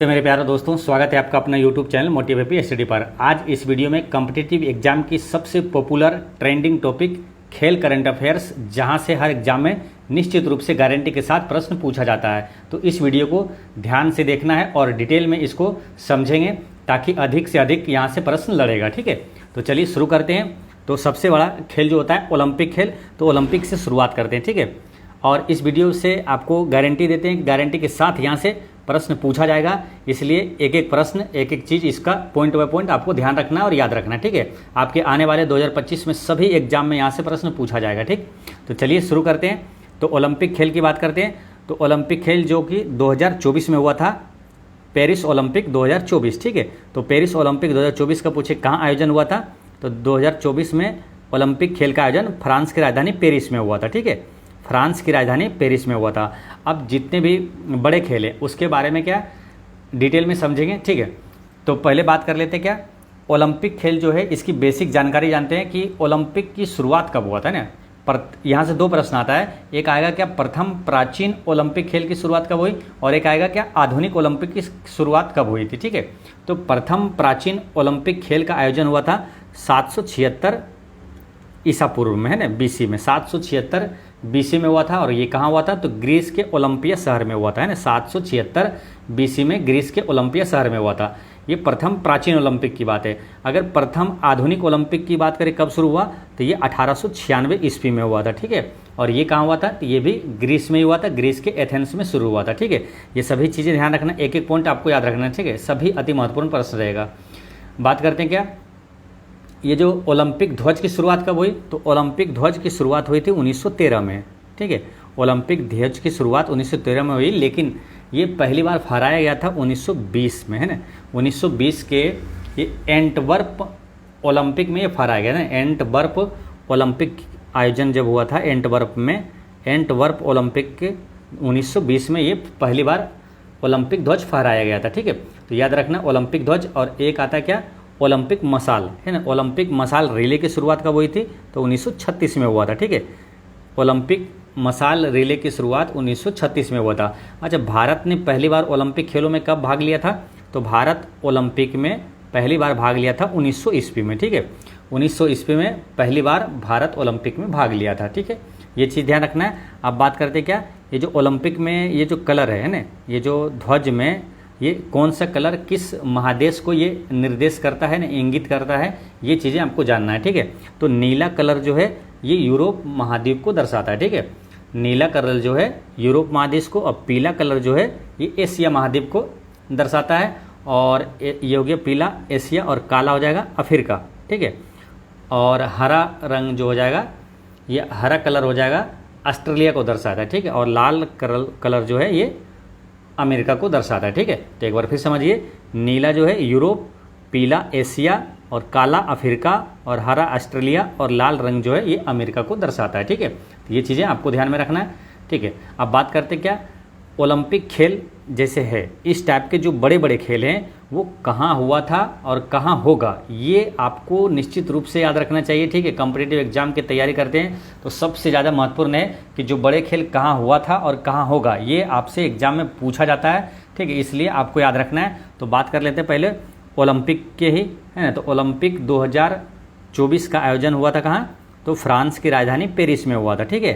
तो मेरे प्यारे दोस्तों, स्वागत है आपका अपना यूट्यूब चैनल मोटिवेपी स्टडी पर। आज इस वीडियो में कॉम्पिटिटिव एग्जाम की सबसे पॉपुलर ट्रेंडिंग टॉपिक खेल करंट अफेयर्स, जहां से हर एग्जाम में निश्चित रूप से गारंटी के साथ प्रश्न पूछा जाता है। तो इस वीडियो को ध्यान से देखना है और डिटेल में इसको समझेंगे ताकि अधिक से अधिक यहाँ से प्रश्न लड़ेगा। ठीक है, तो चलिए शुरू करते हैं। तो सबसे बड़ा खेल जो होता है ओलंपिक खेल, तो ओलंपिक से शुरुआत करते हैं। ठीक है, और इस वीडियो से आपको गारंटी देते हैं, गारंटी के साथ यहाँ से प्रश्न पूछा जाएगा, इसलिए एक एक प्रश्न, एक एक चीज़, इसका पॉइंट बाय पॉइंट आपको ध्यान रखना है और याद रखना है। ठीक है, आपके आने वाले 2025 में सभी एग्जाम में यहाँ से प्रश्न पूछा जाएगा। ठीक, तो चलिए शुरू करते हैं। तो ओलंपिक खेल की बात करते हैं। तो ओलंपिक खेल जो कि 2024 में हुआ था, पेरिस ओलंपिक 2024। ठीक है, तो पेरिस ओलंपिक 2024 का पूछे कहाँ आयोजन हुआ था, तो 2024 में ओलंपिक खेल का आयोजन फ्रांस की राजधानी पेरिस में हुआ था। ठीक है, फ्रांस की राजधानी पेरिस में हुआ था। अब जितने भी बड़े खेल हैं उसके बारे में क्या डिटेल में समझेंगे। ठीक है, तो पहले बात कर लेते हैं क्या ओलंपिक खेल जो है, इसकी बेसिक जानकारी जानते हैं कि ओलंपिक की शुरुआत कब हुआ था ना। पर यहाँ से दो प्रश्न आता है, एक आएगा क्या प्रथम प्राचीन ओलंपिक खेल की शुरुआत कब हुई, और एक आएगा क्या आधुनिक ओलंपिक की शुरुआत कब हुई थी। ठीक है, तो प्रथम प्राचीन ओलंपिक खेल का आयोजन हुआ था 776 ईसा पूर्व में, है ना, बीसी में। 776 बीसी में हुआ था, और ये कहाँ हुआ था, तो ग्रीस के ओलंपिया शहर में हुआ था, है ना। 776 बीसी में ग्रीस के ओलंपिया शहर में हुआ था। ये प्रथम प्राचीन ओलंपिक की बात है। अगर प्रथम आधुनिक ओलंपिक की बात करें कब शुरू हुआ, तो ये 1896 ईस्वी में हुआ था। ठीक है, और ये कहाँ हुआ था, तो ये भी ग्रीस में ही हुआ था, ग्रीस के एथेंस में शुरू हुआ था। ठीक है, ये सभी चीज़ें ध्यान रखना, एक एक पॉइंट आपको याद रखना है। ठीक है, सभी अति महत्वपूर्ण प्रश्न रहेगा। बात करते हैं क्या ये जो ओलंपिक ध्वज की शुरुआत कब हुई, तो ओलंपिक ध्वज की शुरुआत हुई थी 1913 में। ठीक है, ओलंपिक ध्वज की शुरुआत 1913 में हुई, लेकिन ये पहली बार फहराया गया था 1920 में, है ना। 1920 के ये एंटवर्प ओलंपिक में ये फहराया गया ना। एंटवर्प ओलंपिक आयोजन जब हुआ था एंटवर्प में, एंटवर्प ओलंपिक के 1920 में ये पहली बार ओलंपिक ध्वज फहराया गया था। ठीक है, तो याद रखना ओलंपिक ध्वज। और एक आता क्या ओलंपिक मशाल, है ना। ओलंपिक मशाल रिले की शुरुआत कब हुई थी, तो 1936 में हुआ था। ठीक है, ओलंपिक मशाल रिले की शुरुआत 1936 में हुआ था। अच्छा, भारत ने पहली बार ओलंपिक खेलों में कब भाग लिया था, तो भारत ओलंपिक में पहली बार भाग लिया था 1900 ईस्वी में। ठीक है, 1900 ईस्वी में पहली बार भारत ओलंपिक में भाग लिया था। ठीक है, ये चीज़ ध्यान रखना है। अब बात करते क्या ये जो ओलंपिक में ये जो कलर है ना, ये जो ध्वज में ये कौन सा कलर किस महादेश को ये निर्देश करता है ना, इंगित करता है, ये चीज़ें आपको जानना है। ठीक है, तो नीला कलर जो है ये यूरोप महाद्वीप को दर्शाता है। ठीक है, नीला कलर जो है यूरोप महादेश को, और पीला कलर जो है ये एशिया महाद्वीप को दर्शाता है, और ये हो गया पीला एशिया, और काला हो जाएगा अफ्रीका। ठीक है, और हरा रंग जो हो जाएगा, ये हरा कलर हो जाएगा ऑस्ट्रेलिया को दर्शाता है। ठीक है, और लाल कलर जो है ये अमेरिका को दर्शाता है। ठीक है, तो एक बार फिर समझिए, नीला जो है यूरोप, पीला एशिया, और काला अफ्रीका, और हरा ऑस्ट्रेलिया, और लाल रंग जो है ये अमेरिका को दर्शाता है। ठीक है, तो ये चीज़ें आपको ध्यान में रखना है। ठीक है, अब बात करते क्या ओलंपिक खेल जैसे है, इस टाइप के जो बड़े बड़े खेल हैं वो कहाँ हुआ था और कहाँ होगा, ये आपको निश्चित रूप से याद रखना चाहिए। ठीक है, कॉम्पिटिटिव एग्जाम की तैयारी करते हैं तो सबसे ज़्यादा महत्वपूर्ण है कि जो बड़े खेल कहाँ हुआ था और कहाँ होगा, ये आपसे एग्जाम में पूछा जाता है। ठीक है, इसलिए आपको याद रखना है। तो बात कर लेते हैं पहले ओलंपिक के ही, है ना। तो ओलंपिक 2024 का आयोजन हुआ था कहाँ, तो फ्रांस की राजधानी पेरिस में हुआ था। ठीक है,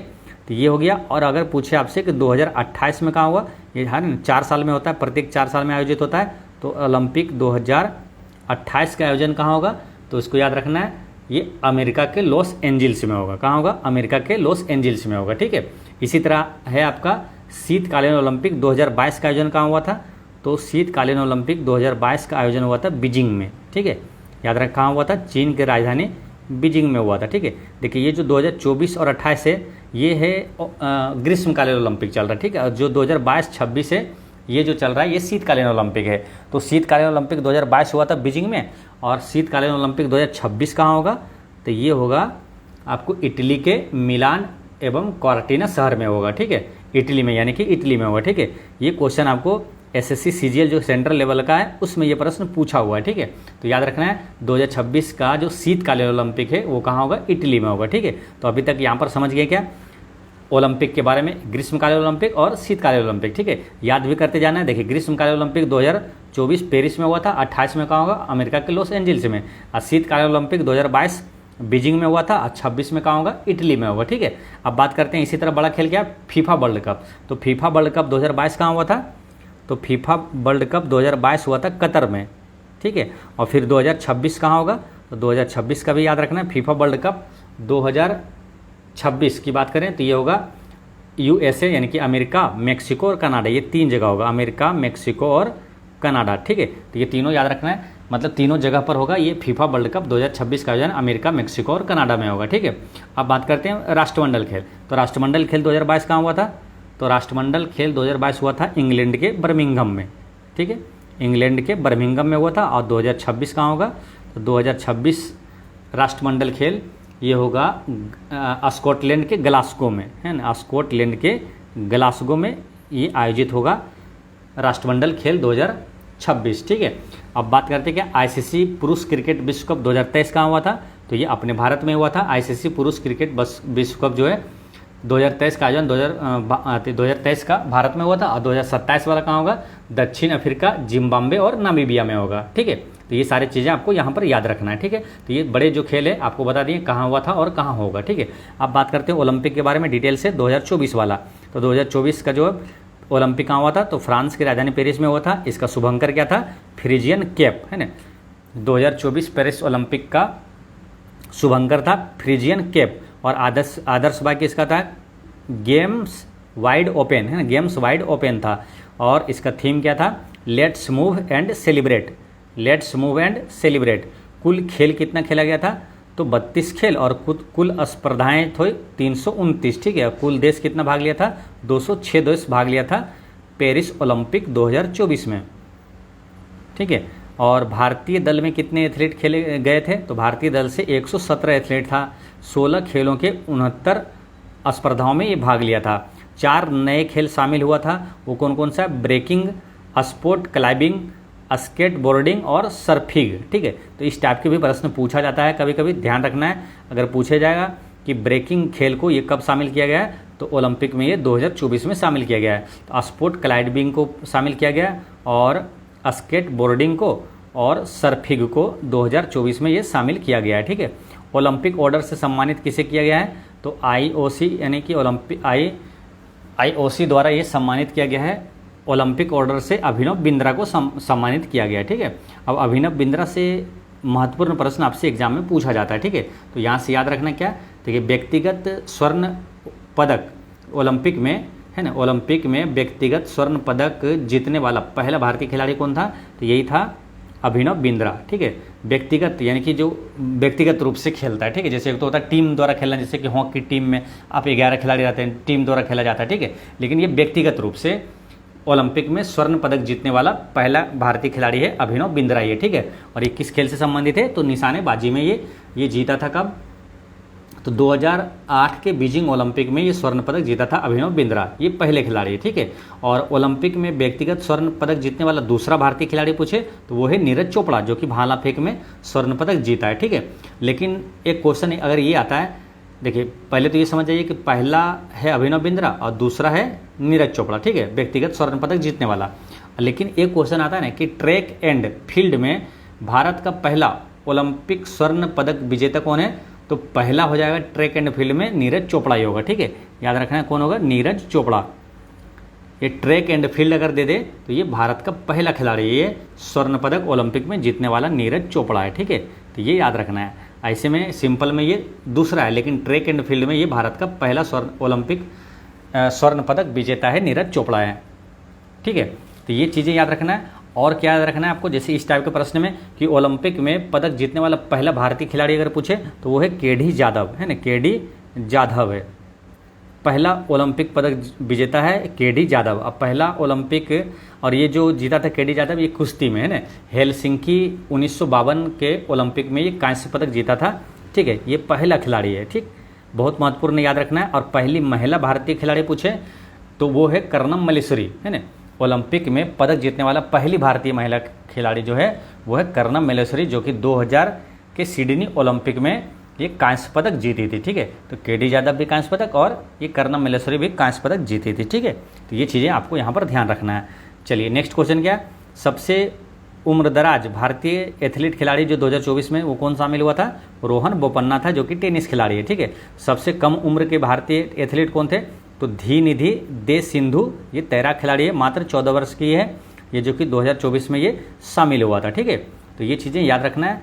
तो ये हो गया। और अगर पूछे आपसे कि 2028 में कहाँ हुआ, ये हर 4 साल में होता है, प्रत्येक 4 साल में आयोजित होता है, तो ओलंपिक 2028 का आयोजन कहाँ होगा, तो इसको याद रखना है, ये अमेरिका के लॉस एंजिल्स में होगा। कहाँ होगा, अमेरिका के लॉस एंजिल्स में होगा। ठीक है, इसी तरह है आपका शीतकालीन ओलंपिक 2022 का आयोजन कहाँ हुआ था, तो शीतकालीन ओलंपिक 2022 का आयोजन हुआ था बीजिंग में। ठीक है, याद रख कहाँ हुआ था, चीन की राजधानी बीजिंग में हुआ था। ठीक है, देखिए ये जो 2024 और 28 है ये है ग्रीष्मकालीन ओलंपिक चल रहा है। ठीक है, और जो 2022-26 है ये जो चल रहा है ये शीतकालीन ओलंपिक है। तो शीतकालीन ओलंपिक 2022 हुआ था बीजिंग में, और शीतकालीन ओलंपिक 2026 कहाँ होगा, तो ये होगा आपको इटली के मिलान एवं कॉर्टिना शहर में होगा। ठीक है, इटली में, यानी कि इटली में होगा। ठीक है, ये क्वेश्चन आपको एसएससी सीजीएल जो सेंट्रल लेवल का है उसमें ये प्रश्न पूछा हुआ है। ठीक है, तो याद रखना है 2026 का जो शीतकालीन ओलंपिक है वो कहाँ होगा, इटली में होगा। ठीक है, तो अभी तक यहाँ पर समझ गए क्या ओलंपिक के बारे में, ग्रीष्मकालीन ओलंपिक और शीतकालीन ओलंपिक, ठीक है, याद भी करते जाना है। देखिए ग्रीष्मकालीन ओलंपिक 2024 पेरिस में हुआ था, 28 में कहाँ होगा, अमेरिका के लॉस एंजल्स में। और शीतकालीन ओलंपिक 2022 बीजिंग में हुआ था, और 26 में कहाँ होगा, इटली में होगा, ठीक है। अब बात करते हैं इसी तरह बड़ा खेल क्या, फीफा वर्ल्ड कप। तो फीफा वर्ल्ड कप 2022 कहाँ हुआ था, तो फीफा वर्ल्ड कप 2022 हुआ था कतर में, ठीक है। और फिर 2026 कहाँ होगा, तो 2026 का भी याद रखना है। फीफा वर्ल्ड कप 2026 की बात करें तो ये होगा यूएसए यानी कि अमेरिका, मेक्सिको और कनाडा, ये 3 जगह होगा, अमेरिका, मेक्सिको और कनाडा, ठीक है। तो ये तीनों याद रखना है, मतलब तीनों जगह पर होगा ये फीफा वर्ल्ड कप 2026 का आयोजन अमेरिका, मेक्सिको और कनाडा में होगा, ठीक है। अब बात करते हैं राष्ट्रमंडल खेल। तो राष्ट्रमंडल खेल 2022 कहाँ हुआ था, तो राष्ट्रमंडल खेल 2022 हुआ था इंग्लैंड के बर्मिंघम में, ठीक है, इंग्लैंड के बर्मिंघम में हुआ था। और 2026 कहाँ होगा, तो 2026 राष्ट्रमंडल खेल ये होगा स्कॉटलैंड के ग्लासगो में, है ना, स्कॉटलैंड के ग्लासगो में ये आयोजित होगा राष्ट्रमंडल खेल 2026, ठीक है। अब बात करते हैं कि आईसीसी पुरुष क्रिकेट विश्व कप 2023 कहाँ हुआ था, तो ये अपने भारत में हुआ था। आईसीसी पुरुष क्रिकेट विश्व कप जो है 2023 का आयोजन 2023 का भारत में हुआ था, और 2027 वाला कहाँ होगा, दक्षिण अफ्रीका, जिम्बाब्वे और नामीबिया में होगा, ठीक है। तो ये सारी चीज़ें आपको यहाँ पर याद रखना है, ठीक है। तो ये बड़े जो खेल है आपको बता दिए कहाँ हुआ था और कहाँ होगा, ठीक है। अब बात करते हैं ओलंपिक के बारे में डिटेल से, 2024 वाला। तो 2024 का जो ओलंपिक कहाँ हुआ था, तो फ्रांस की राजधानी पेरिस में हुआ था। इसका शुभंकर क्या था, फ्रिजियन कैप, है ना। 2024 पेरिस ओलंपिक का शुभंकर था फ्रिजियन कैप, और आदर्श वाक्य इसका था गेम्स वाइड ओपन, है ना, गेम्स वाइड ओपन था। और इसका थीम क्या था, let's move and celebrate, let's move and celebrate. कुल खेल कितना खेला गया था, तो 32 खेल, और कुल स्पर्धाएं थी 329, ठीक है। कुल देश कितना भाग लिया था, 206 देश भाग लिया था पेरिस ओलंपिक 2024 में, ठीक है। और भारतीय दल में कितने एथलीट खेले गए थे, तो भारतीय दल से 117 एथलीट था। 16 खेलों के 69 स्पर्धाओं में ये भाग लिया था। 4 नए खेल शामिल हुआ था, वो कौन कौन सा, breaking, sport climbing, skateboarding और सर्फिंग, ठीक है। तो इस टाइप के भी प्रश्न पूछा जाता है कभी कभी, ध्यान रखना है। अगर पूछा जाएगा कि ब्रेकिंग खेल को ये कब शामिल किया गया है, तो ओलंपिक में ये 2024 में शामिल किया गया है। तो स्पोर्ट क्लाइंबिंग को शामिल किया गया, और स्केट बोर्डिंग को और सर्फिंग को 2024 में ये शामिल किया गया है, ठीक है। ओलंपिक ऑर्डर से सम्मानित किसे किया गया है, तो आईओसी यानी कि आईओसी द्वारा ये सम्मानित किया गया है। ओलंपिक ऑर्डर से अभिनव बिंद्रा को सम्मानित किया गया है, ठीक है। अब अभिनव बिंद्रा से महत्वपूर्ण प्रश्न आपसे एग्जाम में पूछा जाता है, ठीक है। तो यहाँ से याद रखना क्या, देखिए व्यक्तिगत स्वर्ण पदक ओलंपिक में, है ना, ओलंपिक में व्यक्तिगत स्वर्ण पदक जीतने वाला पहला भारतीय खिलाड़ी कौन था, तो यही था अभिनव बिंद्रा, ठीक है। व्यक्तिगत यानी कि जो व्यक्तिगत रूप से खेलता है, ठीक है। जैसे एक तो होता है टीम द्वारा खेलना, जैसे कि हॉकी टीम में आप 11 खिलाड़ी रहते हैं, टीम द्वारा खेला जाता है, ठीक है। लेकिन ये व्यक्तिगत रूप से ओलंपिक में स्वर्ण पदक जीतने वाला पहला भारतीय खिलाड़ी है अभिनव बिंद्रा ये, ठीक है। और ये किस खेल से संबंधित है, तो निशानेबाजी में ये जीता था कब, तो 2008 के बीजिंग ओलंपिक में ये स्वर्ण पदक जीता था अभिनव बिंद्रा, ये पहले खिलाड़ी है, ठीक है। और ओलंपिक में व्यक्तिगत स्वर्ण पदक जीतने वाला दूसरा भारतीय खिलाड़ी पूछे तो वो है नीरज चोपड़ा, जो कि भाला फेंक में स्वर्ण पदक जीता है, ठीक है। लेकिन एक क्वेश्चन अगर ये आता है, देखिए पहले तो ये समझ जाइए कि पहला है अभिनव बिंद्रा और दूसरा है नीरज चोपड़ा, ठीक है, व्यक्तिगत स्वर्ण पदक जीतने वाला। लेकिन एक क्वेश्चन आता है ना कि ट्रैक एंड फील्ड में भारत का पहला ओलंपिक स्वर्ण पदक विजेता कौन है, तो पहला हो जाएगा ट्रैक एंड फील्ड में नीरज चोपड़ा ही होगा, ठीक है। याद रखना है कौन होगा, नीरज चोपड़ा। ये ट्रैक एंड फील्ड अगर दे दे तो ये भारत का पहला खिलाड़ी, ये स्वर्ण पदक ओलंपिक में जीतने वाला नीरज चोपड़ा है, ठीक है। तो ये याद रखना है। ऐसे में सिंपल में ये दूसरा है, लेकिन ट्रैक एंड फील्ड में ये भारत का पहला ओलंपिक स्वर्ण पदक विजेता है नीरज चोपड़ा है, ठीक है। तो ये चीज़ें याद रखना है। और क्या याद रखना है आपको, जैसे इस टाइप के प्रश्न में कि ओलंपिक में पदक जीतने वाला पहला भारतीय खिलाड़ी अगर पूछे तो वो है केडी जाधव, है ना, केडी जाधव है पहला ओलंपिक पदक विजेता है केडी जाधव। अब पहला ओलंपिक, और ये जो जीता था केडी जाधव ये कुश्ती में, है ना, हेलसिंकी 1952 के ओलंपिक में ये कांस्य पदक जीता था, ठीक है। ये पहला खिलाड़ी है, ठीक, बहुत महत्वपूर्ण याद रखना है। और पहली महिला भारतीय खिलाड़ी पूछे तो वो है कर्णम मल्लेश्वरी, है ना, ओलंपिक में पदक जीतने वाला पहली भारतीय महिला खिलाड़ी जो है वो है कर्णम मल्लेश्वरी, जो कि 2000 के सिडनी ओलंपिक में ये कांस्य पदक जीती थी, ठीक है। तो केडी यादव भी कांस्य पदक और ये कर्णम मल्लेश्वरी भी कांस्य पदक जीती थी, ठीक है। तो ये चीज़ें आपको यहाँ पर ध्यान रखना है। चलिए नेक्स्ट क्वेश्चन क्या, सबसे उम्रदराज भारतीय एथलीट खिलाड़ी जो 2024 में वो कौन शामिल हुआ था, रोहन बोपन्ना था जो कि टेनिस खिलाड़ी है, ठीक है। सबसे कम उम्र के भारतीय एथलीट कौन थे, तो धीनिधि दे सिंधु, ये तैराक खिलाड़ी है, मात्र 14 वर्ष की है ये, जो कि 2024 में ये शामिल हुआ था, ठीक है। तो ये चीज़ें याद रखना है,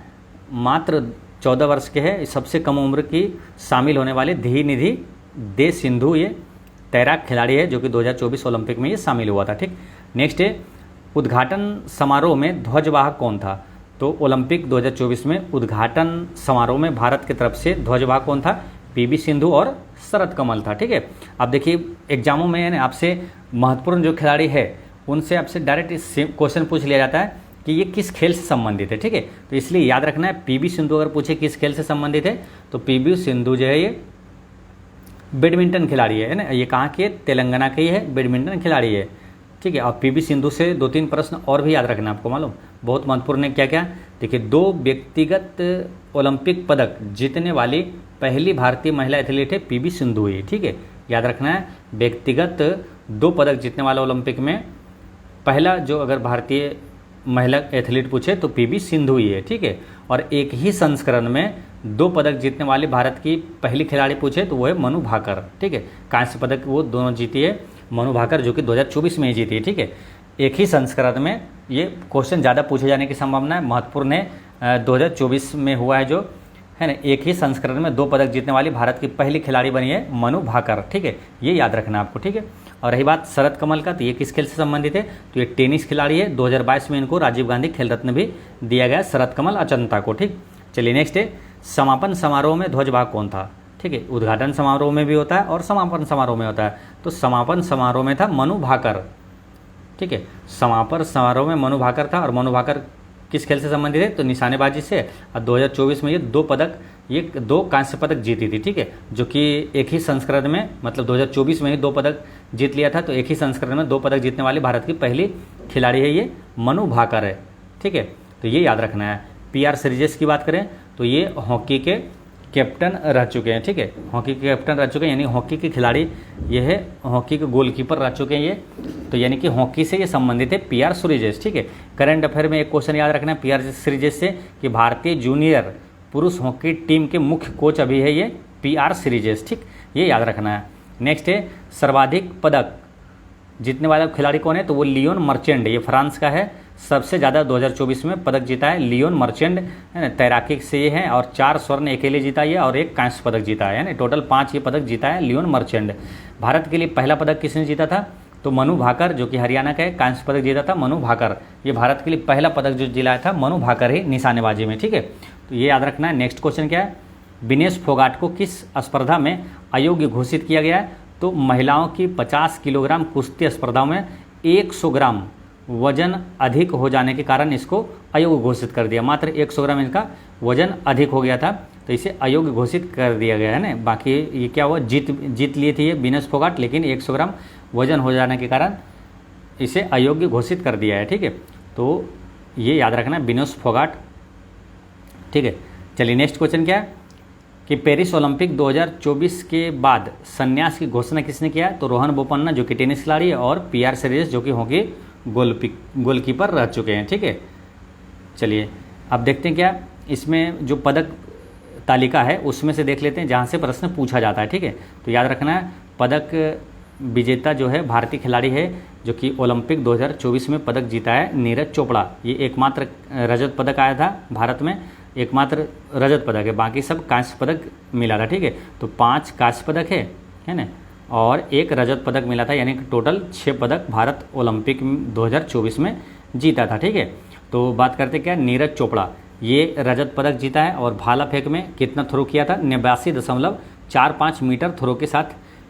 मात्र 14 वर्ष के है, सबसे कम उम्र की शामिल होने वाले धीनिधि दे सिंधु ये तैराक खिलाड़ी है जो कि 2024 ओलंपिक में ये शामिल हुआ था, ठीक। नेक्स्ट है, उद्घाटन समारोह में ध्वजवाहक कौन था, तो ओलंपिक 2024 में उद्घाटन समारोह में भारत की तरफ से ध्वजवाहक कौन था, पीवी सिंधु और शरद कमल था, ठीक है। अब देखिए एग्जामों में आपसे महत्वपूर्ण जो खिलाड़ी है उनसे आपसे डायरेक्ट क्वेश्चन पूछ लिया जाता है कि ये किस खेल से संबंधित है, ठीक है। तो इसलिए याद रखना है, पीवी सिंधु अगर पूछे किस खेल से संबंधित है तो पीवी सिंधु जो है ये बैडमिंटन खिलाड़ी है ना, ये कहाँ की है, तेलंगाना की है, बैडमिंटन खिलाड़ी है, ठीक है। और पीवी सिंधु से 2-3 प्रश्न और भी याद रखना आपको मालूम, बहुत महत्वपूर्ण है। क्या क्या, देखिए 2 व्यक्तिगत ओलंपिक पदक जीतने वाली पहली भारतीय महिला एथलीट है पीवी सिंधु ही, ठीक है। याद रखना है, व्यक्तिगत 2 पदक जीतने वाला ओलंपिक में पहला जो अगर भारतीय महिला एथलीट पूछे तो पीवी सिंधु ही है, ठीक है। और एक ही संस्करण में 2 पदक जीतने वाली भारत की पहली खिलाड़ी पूछे तो वो है मनु भाकर, ठीक है। कांस्य पदक वो दोनों जीती है, मनु भाकर जो कि 2024 में ही जीती है, ठीक है। एक ही संस्करण में ये क्वेश्चन ज़्यादा पूछे जाने की संभावना है, महत्वपूर्ण है, 2024 में हुआ है जो है ना, एक ही संस्करण में 2 पदक जीतने वाली भारत की पहली खिलाड़ी बनी है मनु भाकर, ठीक है। ये याद रखना आपको, ठीक है। और रही बात शरद कमल का, तो ये किस खेल से संबंधित है, तो ये टेनिस खिलाड़ी है, 2022 में इनको राजीव गांधी खेल रत्न भी दिया गया शरद कमल अचंता को, ठीक। चलिए नेक्स्ट है, समापन समारोह में ध्वजवाहक कौन था, ठीक है। उद्घाटन समारोह में भी होता है और समापन समारोह में होता है, तो समापन समारोह में था मनु भाकर, ठीक है। समापन समारोह में मनु भाकर था, और मनु भाकर किस खेल से संबंधित है, तो निशानेबाजी से, और 2024 में ये 2 कांस्य पदक जीती थी, ठीक है। जो कि एक ही संस्करण में, मतलब 2024 में ही 2 पदक जीत लिया था, तो एक ही संस्करण में 2 पदक जीतने वाली भारत की पहली खिलाड़ी है ये मनु भाकर है, ठीक है। तो ये याद रखना है। PR श्रीजेश की बात करें तो ये हॉकी के कैप्टन रह चुके हैं, ठीक है। हॉकी के कैप्टन रह चुके हैं, यानी हॉकी के खिलाड़ी ये है, हॉकी के गोलकीपर रह चुके हैं ये, तो यानी कि हॉकी से ये संबंधित है PR श्रीजेश, ठीक है। करंट अफेयर में एक क्वेश्चन याद रखना है PR श्रीजेश से कि भारतीय जूनियर पुरुष हॉकी टीम के मुख्य कोच अभी है ये PR श्रीजेश, ठीक, ये याद रखना है। नेक्स्ट है, सर्वाधिक पदक जीतने वाला खिलाड़ी कौन है, तो वो लियोन मर्चेंट, ये फ्रांस का है, सबसे ज़्यादा 2024 में पदक जीता है लियोन मर्चेंट, है ना, तैराकी से ये है, और 4 स्वर्ण अकेले जीता है और 1 कांस्य पदक जीता है ना, टोटल 5 ये पदक जीता है लियोन मर्चेंट। भारत के लिए पहला पदक किसने जीता था, तो मनु भाकर जो कि हरियाणा का है, कांस्य पदक जीता था मनु भाकर, ये भारत के लिए पहला पदक जो जिलाया था मनु भाकर ही निशानेबाजी में, ठीक है। तो ये याद रखना है। नेक्स्ट क्वेश्चन क्या है, विनेश फोगाट को किस स्पर्धा में अयोग्य घोषित किया गया है, तो महिलाओं की 50 किलोग्राम कुश्ती स्पर्धा में 100 ग्राम वजन अधिक हो जाने के कारण इसको अयोग्य घोषित कर दिया, मात्र 100 ग्राम इनका वजन अधिक हो गया था, तो इसे अयोग्य घोषित कर दिया गया है ना। बाकी ये क्या हुआ, जीत लिए थे ये विनेश फोगाट, लेकिन 100 ग्राम वजन हो जाने के कारण इसे अयोग्य घोषित कर दिया है, ठीक है। तो ये याद रखना विनेश फोगाट, ठीक है। चलिए नेक्स्ट क्वेश्चन क्या है कि पेरिस ओलंपिक 2024 के बाद संन्यास की घोषणा किसने किया, तो रोहन बोपन्ना जो कि टेनिस खिलाड़ी है, और PR श्रीजेश जो कि हॉकी गोलकीपर रह चुके हैं, ठीक है। चलिए अब देखते हैं क्या इसमें जो पदक तालिका है उसमें से देख लेते हैं जहाँ से प्रश्न पूछा जाता है, ठीक है। तो याद रखना है, पदक विजेता जो है भारतीय खिलाड़ी है जो कि ओलंपिक 2024 में पदक जीता है नीरज चोपड़ा, ये एकमात्र रजत पदक आया था भारत में, एकमात्र रजत पदक है, बाकी सब कांस्य पदक मिला था, ठीक है। तो 5 कांस्य पदक है ना, और 1 रजत पदक मिला था, यानी कि टोटल 6 पदक भारत ओलंपिक 2024 में जीता था, ठीक है। तो बात करते क्या, नीरज चोपड़ा ये रजत पदक जीता है, और भाला फेंक में कितना थ्रो किया था, 89.45 मीटर थ्रो के साथ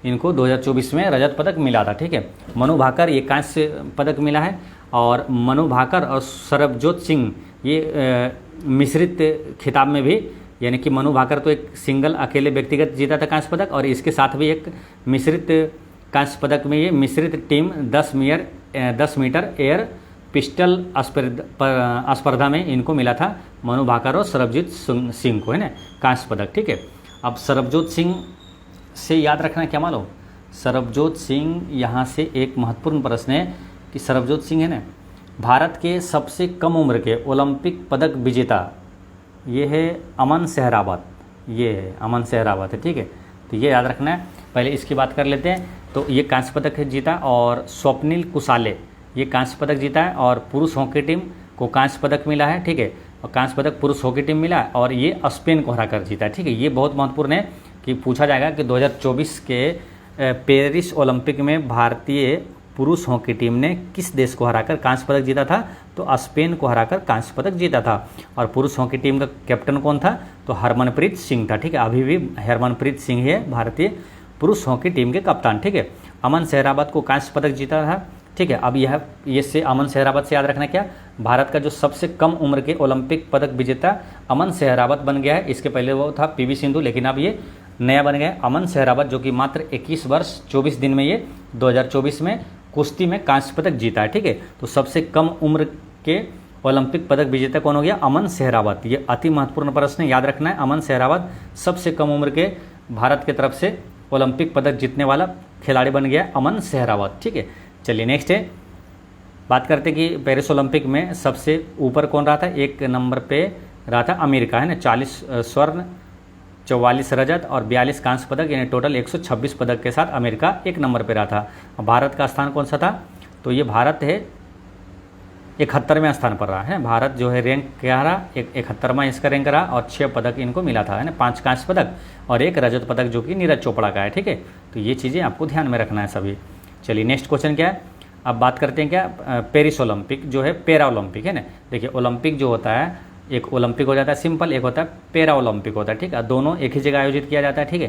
इनको 2024 में रजत पदक मिला था, ठीक है। मनु भाकर ये कांस्य पदक मिला है, और मनु भाकर और सरबजोत सिंह ये मिश्रित खिताब में भी, यानी कि मनु भाकर तो एक सिंगल अकेले व्यक्तिगत जीता था कांस्य पदक, और इसके साथ भी एक मिश्रित कांस्य पदक में ये मिश्रित टीम 10 मीटर एयर पिस्टल स्पर्धा में इनको मिला था, मनु भाकर और सरबजीत सिंह को, है ना, कांस्य पदक। ठीक है, अब सरबजोत सिंह से याद रखना क्या मालूम, सरबजोत सिंह, यहाँ से एक महत्वपूर्ण प्रश्न है कि सरबजोत सिंह है ना भारत के सबसे कम उम्र के ओलंपिक पदक विजेता, ये है अमन सहरावत, ये है अमन सहरावत है। ठीक है, तो ये याद रखना है। पहले इसकी बात कर लेते हैं। तो ये कांस्य पदक जीता, और स्वप्निल कुसाले ये कांस्य पदक जीता है, और पुरुष हॉकी टीम को कांस्य पदक मिला है। ठीक है, और कांस्य पदक पुरुष हॉकी टीम मिला है, और ये स्पेन को हराकर जीता है। ठीक है, ये बहुत महत्वपूर्ण है कि पूछा जाएगा कि 2024 के पेरिस ओलंपिक में भारतीय पुरुष हॉकी टीम ने किस देश को हराकर कांस्य पदक जीता था, तो स्पेन को हराकर कांस्य पदक जीता था। और पुरुष हॉकी टीम का कैप्टन कौन था, तो हरमनप्रीत सिंह था। ठीक है, अभी भी हरमनप्रीत सिंह है भारतीय पुरुष हॉकी टीम के कप्तान। ठीक है, अमन सहरावत को कांस्य पदक जीता था। ठीक है, अब ये से अमन सहरावत से याद रखना क्या, भारत का जो सबसे कम उम्र के ओलंपिक पदक विजेता अमन सहरावत बन गया है। इसके पहले वो था पीवी सिंधु, लेकिन अब ये नया बन गया अमन सहरावत, जो कि मात्र 21 वर्ष 24 दिन में ये 2024 में कुश्ती में कांस्य पदक जीता है। ठीक है, तो सबसे कम उम्र के ओलंपिक पदक विजेता कौन हो गया, अमन सहरावत। ये अति महत्वपूर्ण प्रश्न याद रखना है। अमन सहरावत सबसे कम उम्र के भारत की तरफ से ओलंपिक पदक जीतने वाला खिलाड़ी बन गया अमन सहरावत। ठीक है, चलिए नेक्स्ट है, बात करते कि पेरिस ओलंपिक में सबसे ऊपर कौन रहा था। एक नंबर पे रहा था अमेरिका, है ना, 40 स्वर्ण, 44 रजत और 42 कांस्य पदक, यानी टोटल 126 पदक के साथ अमेरिका एक नंबर पे रहा था। भारत का स्थान कौन सा था, तो ये भारत है 71वें स्थान पर रहा है। भारत जो है रैंक क्या रहा, 71वां इसका रैंक रहा, और 6 पदक इनको मिला था, है ना, 5 कांस्य पदक और 1 रजत पदक जो कि नीरज चोपड़ा का है। ठीक है, तो ये चीज़ें आपको ध्यान में रखना है सभी। चलिए नेक्स्ट क्वेश्चन क्या है, अब बात करते हैं क्या, पेरिस ओलंपिक जो है पैरा ओलंपिक, है ना। देखिए ओलंपिक जो होता है, एक ओलंपिक हो जाता है सिंपल, एक होता है पैरा ओलंपिक होता है। ठीक है, दोनों एक ही जगह आयोजित किया जाता है। ठीक है,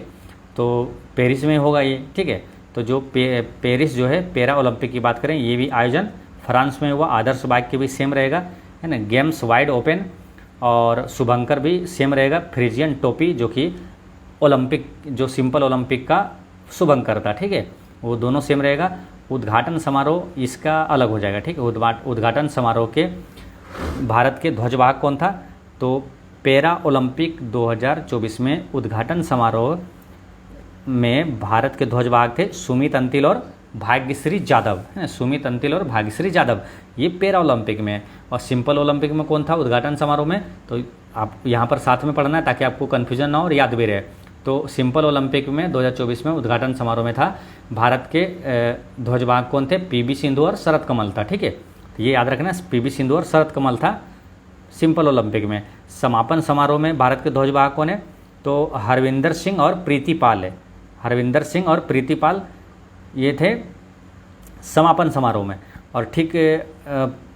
तो पेरिस में होगा ये। ठीक है, तो जो पेरिस जो है पैरा ओलंपिक की बात करें, ये भी आयोजन फ्रांस में हुआ। आदर्श बाइक के भी सेम रहेगा, है ना। गेम्स वाइड ओपन और शुभंकर भी सेम रहेगा। फ्रिजियन टोपी जो कि ओलंपिक, जो सिंपल ओलंपिक का शुभंकर था, ठीक है, वो दोनों सेम रहेगा। उद्घाटन समारोह इसका अलग हो जाएगा। ठीक है, उद्घाटन समारोह के भारत के ध्वजवाहक कौन था, तो पैरा ओलंपिक 2024 में उद्घाटन समारोह में भारत के ध्वजवाहक थे सुमित अंतिल और भाग्यश्री यादव, है, सुमित अंतिल और भाग्यश्री यादव, ये पैरा ओलंपिक में। और सिंपल ओलंपिक में कौन था उद्घाटन समारोह में, तो आप यहाँ पर साथ में पढ़ना है ताकि आपको कन्फ्यूजन ना हो और याद भी रहे। तो सिंपल ओलंपिक में 2024 में उद्घाटन समारोह में था भारत के ध्वजवाहक कौन थे, पीवी सिंधु और शरत कमल था। ठीक है, तो ये याद रखना, पीवी सिंधु और शरत कमल था सिंपल ओलंपिक में। समापन समारोह में भारत के ध्वजवाहक कौन है, तो हरविंदर सिंह और प्रीति पाल है। हरविंदर सिंह और प्रीति पाल ये थे समापन समारोह में। और ठीक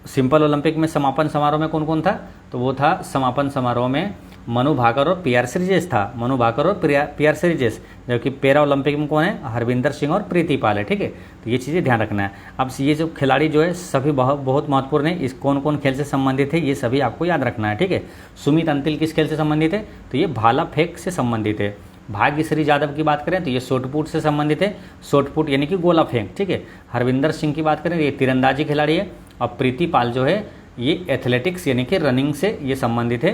सिंपल ओलंपिक में समापन समारोह में कौन कौन था, तो वो था समापन समारोह में मनु भाकर और पीआर श्रीजेश था, मनु भाकर और पीआर श्रीजेश। जबकि पैरा ओलंपिक में कौन है, हरविंदर सिंह और प्रीति पाल है। ठीक है, तो ये चीज़ें ध्यान रखना है। अब ये जो खिलाड़ी जो है सभी बहुत महत्वपूर्ण है। इस कौन कौन खेल से संबंधित है ये सभी आपको याद रखना है। ठीक है, सुमित अंतिल किस खेल से संबंधित है, तो ये भाला फेंक से संबंधित है। भाग्यश्री यादव की बात करें तो ये शॉटपुट से संबंधित है, शॉटपुट यानी कि गोला फेंक। ठीक है, हरविंदर सिंह की बात करें ये तीरंदाजी खिलाड़ी है। और प्रीति पाल जो है ये एथलेटिक्स यानी कि रनिंग से ये संबंधित है,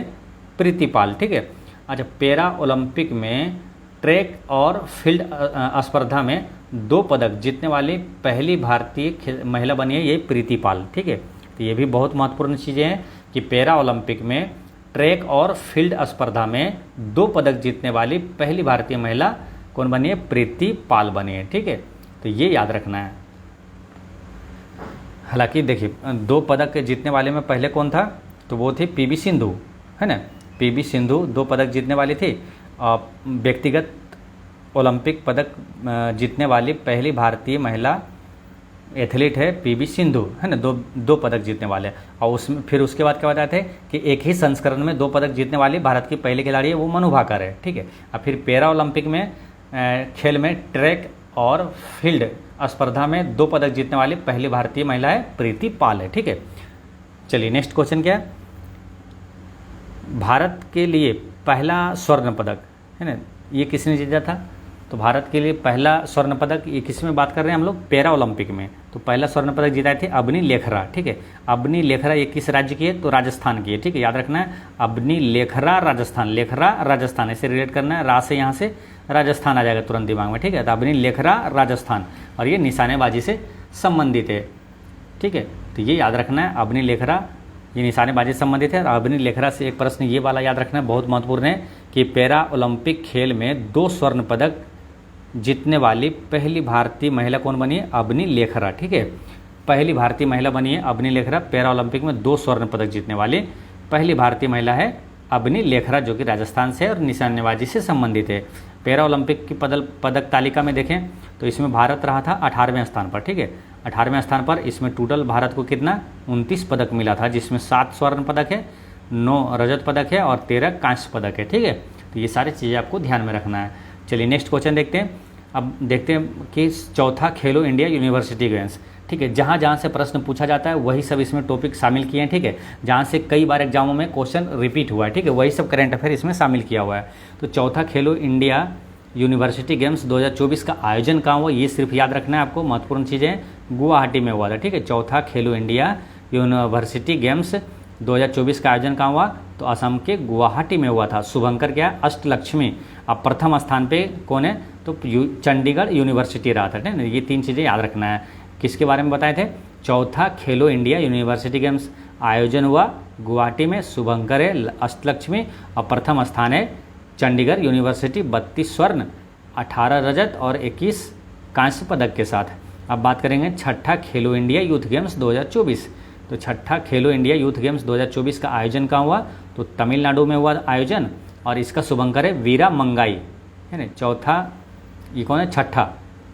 प्रीति पाल। ठीक है, अच्छा, पैरा ओलंपिक में ट्रैक और फील्ड स्पर्धा में 2 पदक जीतने वाली पहली भारतीय महिला बनी है ये प्रीति पाल। ठीक है, तो ये भी बहुत महत्वपूर्ण चीज़ें हैं कि पैरा ओलंपिक में ट्रैक और फील्ड स्पर्धा में 2 पदक जीतने वाली पहली भारतीय महिला कौन बनी है, प्रीति पाल बनी है। ठीक है, तो ये याद रखना है। हालांकि देखिए 2 पदक जीतने वाले में पहले कौन था, तो वो थी पीवी सिंधु, है ना। पीवी सिंधु 2 पदक जीतने वाली थी। व्यक्तिगत ओलंपिक पदक जीतने वाली पहली भारतीय महिला एथलीट है पीवी सिंधु, है ना। 2 पदक जीतने वाले। और उसमें फिर उसके बाद क्या बताते हैं कि एक ही संस्करण में 2 पदक जीतने वाली भारत की पहली खिलाड़ी है वो मनु भाकर है। ठीक है, अब फिर पैरा ओलंपिक में खेल में ट्रैक और फील्ड स्पर्धा में 2 पदक जीतने वाली पहली भारतीय महिला है प्रीति पाल है। ठीक है, चलिए नेक्स्ट क्वेश्चन क्या है, भारत के लिए पहला स्वर्ण पदक, है ना, ये किसने जीता था, तो भारत के लिए पहला स्वर्ण पदक ये किस में बात कर रहे हैं हम लोग, पैरा ओलंपिक में। तो पहला स्वर्ण पदक जीता थे अबनी लेखरा, ठीक है। अबनी लेखरा ये किस राज्य की है? तो राजस्थान की है, ठीक है, याद रखना है। अबनी लेखरा राजस्थान, लेखरा राजस्थान, ऐसे रिलेट करना है, रा से यहाँ से राजस्थान आ जाएगा तुरंत दिमाग में, ठीक है। तो अबनी लेखरा राजस्थान, और ये निशानेबाजी से संबंधित है, ठीक है। तो ये याद रखना है, अबनी लेखरा ये निशानेबाजी से संबंधित है। और अबनी लेखरा से एक प्रश्न ये वाला याद रखना है, बहुत महत्वपूर्ण है, कि पैरा ओलंपिक खेल में 2 स्वर्ण पदक जीतने वाली पहली भारतीय महिला कौन बनी है? अबनी लेखरा, ठीक है। पहली भारतीय महिला बनी है अबनी लेखरा, पैरा ओलंपिक में 2 स्वर्ण पदक जीतने वाली पहली भारतीय महिला है अबनी लेखरा, जो कि राजस्थान से और निशानेबाजी से संबंधित है। पैरा ओलंपिक की पदक तालिका में देखें तो इसमें भारत रहा था 18वें स्थान पर, ठीक है, 18वें स्थान पर। इसमें टोटल भारत को कितना 29 पदक मिला था, जिसमें 7 स्वर्ण पदक है, 9 रजत पदक है और 13 कांस्य पदक है, ठीक है। तो ये सारी चीज़ें आपको ध्यान में रखना है। चलिए नेक्स्ट क्वेश्चन देखते हैं। अब देखते हैं कि चौथा खेलो इंडिया यूनिवर्सिटी गेम्स, ठीक है, जहाँ जहाँ से प्रश्न पूछा जाता है वही सब इसमें टॉपिक शामिल किए हैं, ठीक है। जहाँ से कई बार एग्जामों में क्वेश्चन रिपीट हुआ है, ठीक है, वही सब करंट अफेयर इसमें शामिल किया हुआ है। तो चौथा खेलो इंडिया यूनिवर्सिटी गेम्स 2024 का आयोजन कहाँ हुआ, ये सिर्फ याद रखना है आपको, महत्वपूर्ण चीज़ें गुवाहाटी में हुआ था, ठीक है। चौथा खेलो इंडिया यूनिवर्सिटी गेम्स 2024 का आयोजन कहाँ हुआ? तो असम के गुवाहाटी में हुआ था। शुभंकर क्या? अष्टलक्ष्मी। अब प्रथम स्थान पे कौन है? तो चंडीगढ़ यूनिवर्सिटी रहा था, ठीक है। ये 3 चीज़ें याद रखना है। किसके बारे में बताए थे? चौथा खेलो इंडिया यूनिवर्सिटी गेम्स आयोजन हुआ गुवाहाटी में, शुभंकर है, अष्टलक्ष्मी, और प्रथम स्थान है चंडीगढ़ यूनिवर्सिटी 32 स्वर्ण, 18 रजत और 21 कांस्य पदक के साथ। अब बात करेंगे छठा खेलो इंडिया यूथ गेम्स 2024। तो छठा खेलो इंडिया यूथ गेम्स 2024 का आयोजन कहाँ हुआ? तो तमिलनाडु में हुआ आयोजन, और इसका शुभंकर है वीरा मंगाई, है ना। चौथा ये कौन है?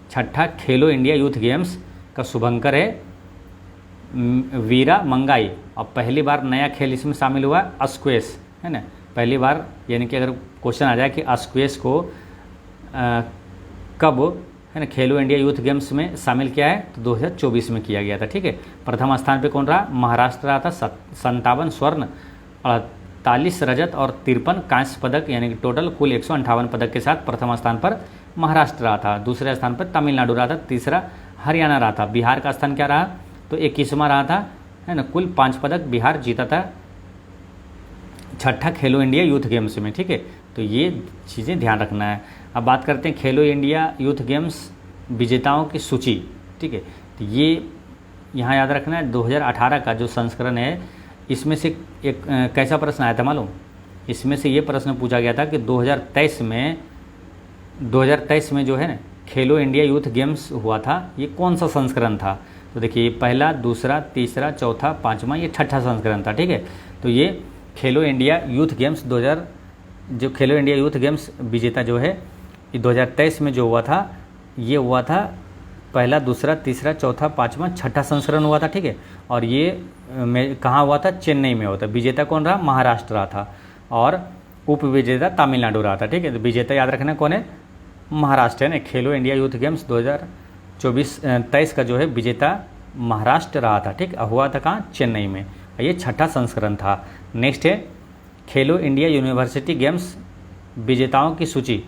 छठा खेलो इंडिया यूथ गेम्स का शुभंकर है वीरा मंगाई। और पहली बार नया खेल इसमें शामिल हुआ स्क्वैश, है ना। पहली बार, यानी कि अगर क्वेश्चन आ जाए कि स्क्वैश को कब, है ना, खेलो इंडिया यूथ गेम्स में शामिल किया है, तो 2024 में किया गया था, ठीक है। प्रथम स्थान पे कौन रहा? महाराष्ट्र रहा था, 57 स्वर्ण, 48 रजत और 53 कांस्य पदक, यानी कि टोटल कुल 158 पदक के साथ प्रथम स्थान पर महाराष्ट्र रहा था। दूसरे स्थान पर तमिलनाडु रहा था, तीसरा हरियाणा रहा था। बिहार का स्थान क्या रहा? तो 21वां रहा था, है ना। कुल 5 पदक बिहार जीता था छठा खेलो इंडिया यूथ गेम्स में, ठीक है। तो ये चीज़ें ध्यान रखना है। अब बात करते हैं खेलो इंडिया यूथ गेम्स विजेताओं की सूची, ठीक है। तो ये यहाँ याद रखना है 2018 का जो संस्करण है, इसमें से एक कैसा प्रश्न आया था मालूम? इसमें से ये प्रश्न पूछा गया था कि 2023 में जो है ना खेलो इंडिया यूथ गेम्स हुआ था, ये कौन सा संस्करण था? तो देखिए, पहला, दूसरा, तीसरा, चौथा, 5वां, ये छठा संस्करण था, ठीक है। तो ये खेलो इंडिया यूथ गेम्स जो खेलो इंडिया यूथ गेम्स विजेता जो है, ये 2023 में जो हुआ था, ये हुआ था पहला, दूसरा, तीसरा, चौथा, 5वां, छठा संस्करण हुआ था, ठीक है। और ये कहाँ हुआ था? चेन्नई में हुआ था। विजेता कौन रहा? महाराष्ट्र रहा था, और उप विजेता तमिलनाडु रहा था, ठीक है। तो विजेता याद रखना कौन है? महाराष्ट्र है ना। खेलो इंडिया यूथ गेम्स 2023 का जो है विजेता महाराष्ट्र रहा था, ठीक। हुआ था कहाँ? चेन्नई में। ये छठा संस्करण था। नेक्स्ट है खेलो इंडिया यूनिवर्सिटी गेम्स विजेताओं की सूची।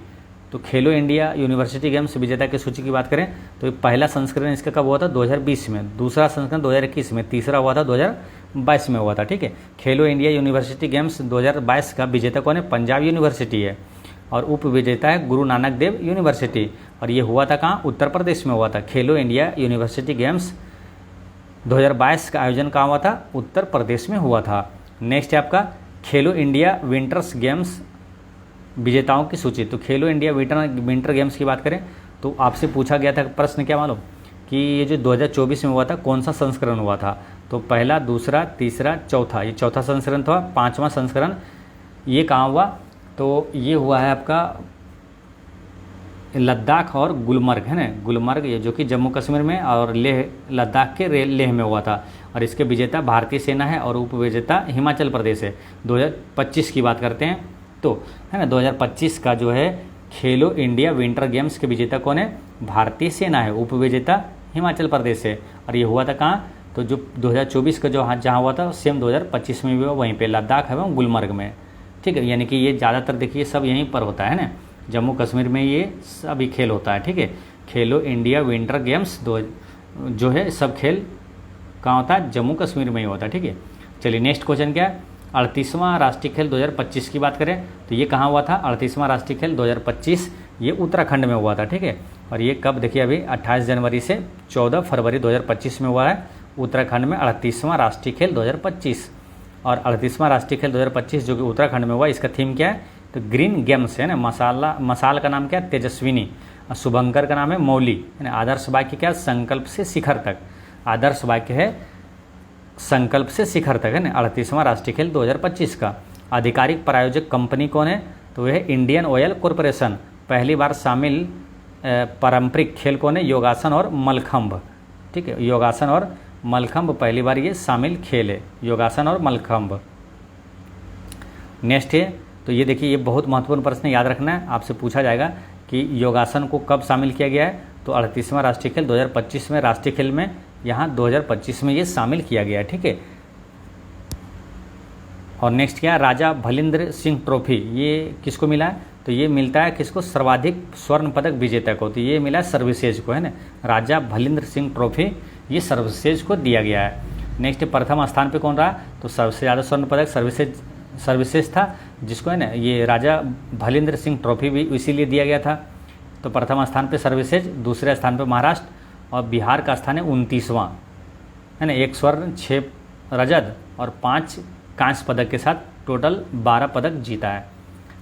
तो खेलो इंडिया यूनिवर्सिटी गेम्स विजेता की सूची की बात करें तो पहला संस्करण इसका कब हुआ था? 2020 में, दूसरा संस्करण 2021 में, तीसरा हुआ था 2022 में हुआ था, ठीक है। खेलो इंडिया यूनिवर्सिटी गेम्स 2022 का विजेता कौन है? पंजाब यूनिवर्सिटी है, और उप विजेता है गुरु नानक देव यूनिवर्सिटी, और ये हुआ था कहाँ? उत्तर प्रदेश में हुआ था। खेलो इंडिया यूनिवर्सिटी गेम्स 2022 का आयोजन कहाँ हुआ था? उत्तर प्रदेश में हुआ था। नेक्स्ट है आपका खेलो इंडिया विंटर्स गेम्स विजेताओं की सूची। तो खेलो इंडिया विंटर गेम्स की बात करें तो आपसे पूछा गया था प्रश्न, क्या मालूम, कि ये जो 2024 में हुआ था कौन सा संस्करण हुआ था? तो पहला, दूसरा, तीसरा, चौथा, ये चौथा संस्करण था। 5वां संस्करण ये कहाँ हुआ? तो ये हुआ है आपका लद्दाख और गुलमर्ग, है ना। गुलमर्ग ये जो कि जम्मू कश्मीर में, और लेह लद्दाख के लेह में हुआ था, और इसके विजेता भारतीय सेना है और उप विजेता हिमाचल प्रदेश है। 2025 की बात करते हैं तो, है ना, 2025 का जो है खेलो इंडिया विंटर गेम्स के विजेता कौन है? भारतीय सेना है, उप विजेता हिमाचल प्रदेश है, और ये हुआ था कहाँ? तो जो 2024 का जो जहाँ हुआ था सेम 2025 में भी हुआ, वहीं पे लद्दाख एवं गुलमर्ग में, ठीक है। यानी कि ये ज़्यादातर देखिए सब यहीं पर होता है ना, जम्मू कश्मीर में ये सभी खेल होता है, ठीक है। खेलो इंडिया विंटर गेम्स जो है सब खेल कहाँ होता है, जम्मू कश्मीर में ही होता है। ठीक है, चलिए नेक्स्ट क्वेश्चन क्या है, 38वां राष्ट्रीय खेल 2025 की बात करें तो ये कहाँ हुआ था, 38वां राष्ट्रीय खेल 2025 ये उत्तराखंड में हुआ था। ठीक है, और ये कब, देखिए अभी 28 जनवरी से 14 फरवरी 2025 में हुआ है उत्तराखंड में 38वां राष्ट्रीय खेल 2025। और 38वां राष्ट्रीय खेल 2025 जो कि उत्तराखंड में हुआ, इसका थीम क्या है, तो ग्रीन गेम्स है ना। मसाल का नाम क्या है, तेजस्विनी। शुभंकर का नाम है मौली, है ना। आदर्श वाक्य क्या है, संकल्प से शिखर तक। आदर्श वाक्य है संकल्प से शिखर तक, है ना। 38वां राष्ट्रीय खेल 2025 का आधिकारिक प्रायोजक कंपनी कौन है, तो वह है इंडियन ऑयल कॉरपोरेशन। पहली बार शामिल पारंपरिक खेल कौन है, योगासन और मलखंभ। ठीक है, योगासन और मलखंभ पहली बार ये शामिल खेल है, योगासन और मलखंभ। नेक्स्ट है, तो ये देखिए ये बहुत महत्वपूर्ण प्रश्न याद रखना है, आपसे पूछा जाएगा कि योगासन को कब शामिल किया गया है, तो 38वां राष्ट्रीय खेल 2025 में, राष्ट्रीय खेल में यहाँ 2025 में ये शामिल किया गया है। ठीक है, और नेक्स्ट क्या है, राजा भलिंद्र सिंह ट्रॉफी ये किसको मिला है, तो ये मिलता है किसको, सर्वाधिक स्वर्ण पदक विजेता को, तो ये मिला सर्विसेज को, है ना। राजा भलिंद्र सिंह ट्रॉफी ये सर्विसेज को दिया गया है। नेक्स्ट प्रथम स्थान पे कौन रहा, तो सबसे ज़्यादा स्वर्ण पदक सर्विसेज था, जिसको है ना ये राजा भलिंद्र सिंह ट्रॉफी भी इसीलिए दिया गया था। तो प्रथम स्थान पे सर्विसेज, दूसरे स्थान पे महाराष्ट्र, और बिहार का स्थान है 29वां, है ना। 1 स्वर्ण 6 रजत और 5 कांस्य पदक के साथ टोटल 12 पदक जीता है।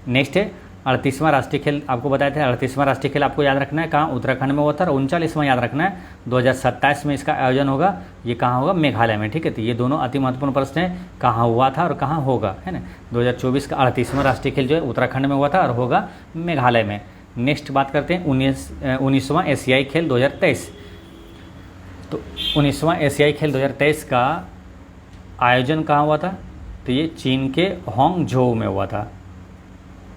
नेक्स्ट है 38वां राष्ट्रीय खेल, आपको बताए थे 38वां राष्ट्रीय खेल आपको याद रखना है कहाँ, उत्तराखंड में हुआ था। और 39वां याद रखना है 2027 में इसका आयोजन होगा, ये कहाँ होगा, मेघालय में। ठीक है, तो ये दोनों अति महत्वपूर्ण प्रश्न है, कहाँ हुआ था और कहाँ होगा, है ना। 2024 का 38वां राष्ट्रीय खेल जो है उत्तराखंड में हुआ था और होगा मेघालय में। नेक्स्ट बात करते हैं 19वां एशियाई खेल 2023। तो 19वां एशियाई खेल 2023 का आयोजन कहाँ हुआ था, तो ये चीन के होंगझोउ में हुआ था।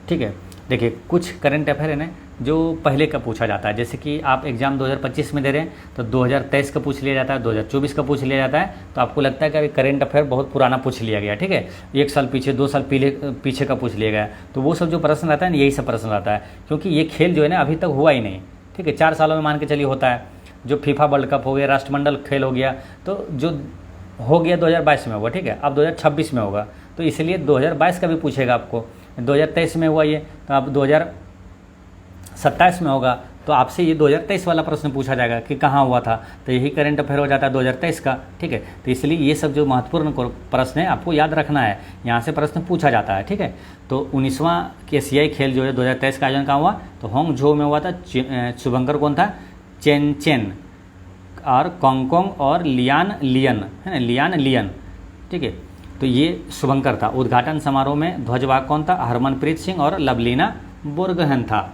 ठीक है, देखिए कुछ करंट अफेयर है ना जो पहले का पूछा जाता है, जैसे कि आप एग्जाम 2025 में दे रहे हैं तो 2023 का पूछ लिया जाता है, 2024 का पूछ लिया जाता है, तो आपको लगता है कि अभी करंट अफेयर बहुत पुराना पूछ लिया गया। ठीक है, 1 साल पीछे 2 साल पीछे का पूछ लिया गया, तो वो सब जो प्रश्न रहता है ना, यही सब प्रश्न रहता है, क्योंकि ये खेल जो है ना अभी तक हुआ ही नहीं। ठीक है, 4 सालों में मान के चलिए होता है, जो फीफा वर्ल्ड कप हो गया, राष्ट्रमंडल खेल हो गया, तो जो हो गया 2022 में होगा। ठीक है, अब 2026 में होगा, तो इसलिए 2022 का भी पूछेगा आपको। 2023 में हुआ ये, तो अब 2027 में होगा, तो आपसे ये 2023 वाला प्रश्न पूछा जाएगा कि कहाँ हुआ था, तो यही करंट अफेयर हो जाता है 2023 का। ठीक है, तो इसलिए ये सब जो महत्वपूर्ण प्रश्न है आपको याद रखना है, यहाँ से प्रश्न पूछा जाता है। ठीक है, तो 19वां एशियाई खेल जो है 2023 का आयोजन कहाँ हुआ, तो होंगझोउ में हुआ था। शुभंकर कौन था, चेन और कांगकांग और लियान लियन, है ना, लियान लियन। ठीक है, तो ये शुभंकर था। उद्घाटन समारोह में ध्वजवाहक कौन था, हरमनप्रीत सिंह और लवलीना बोरगोहेन था।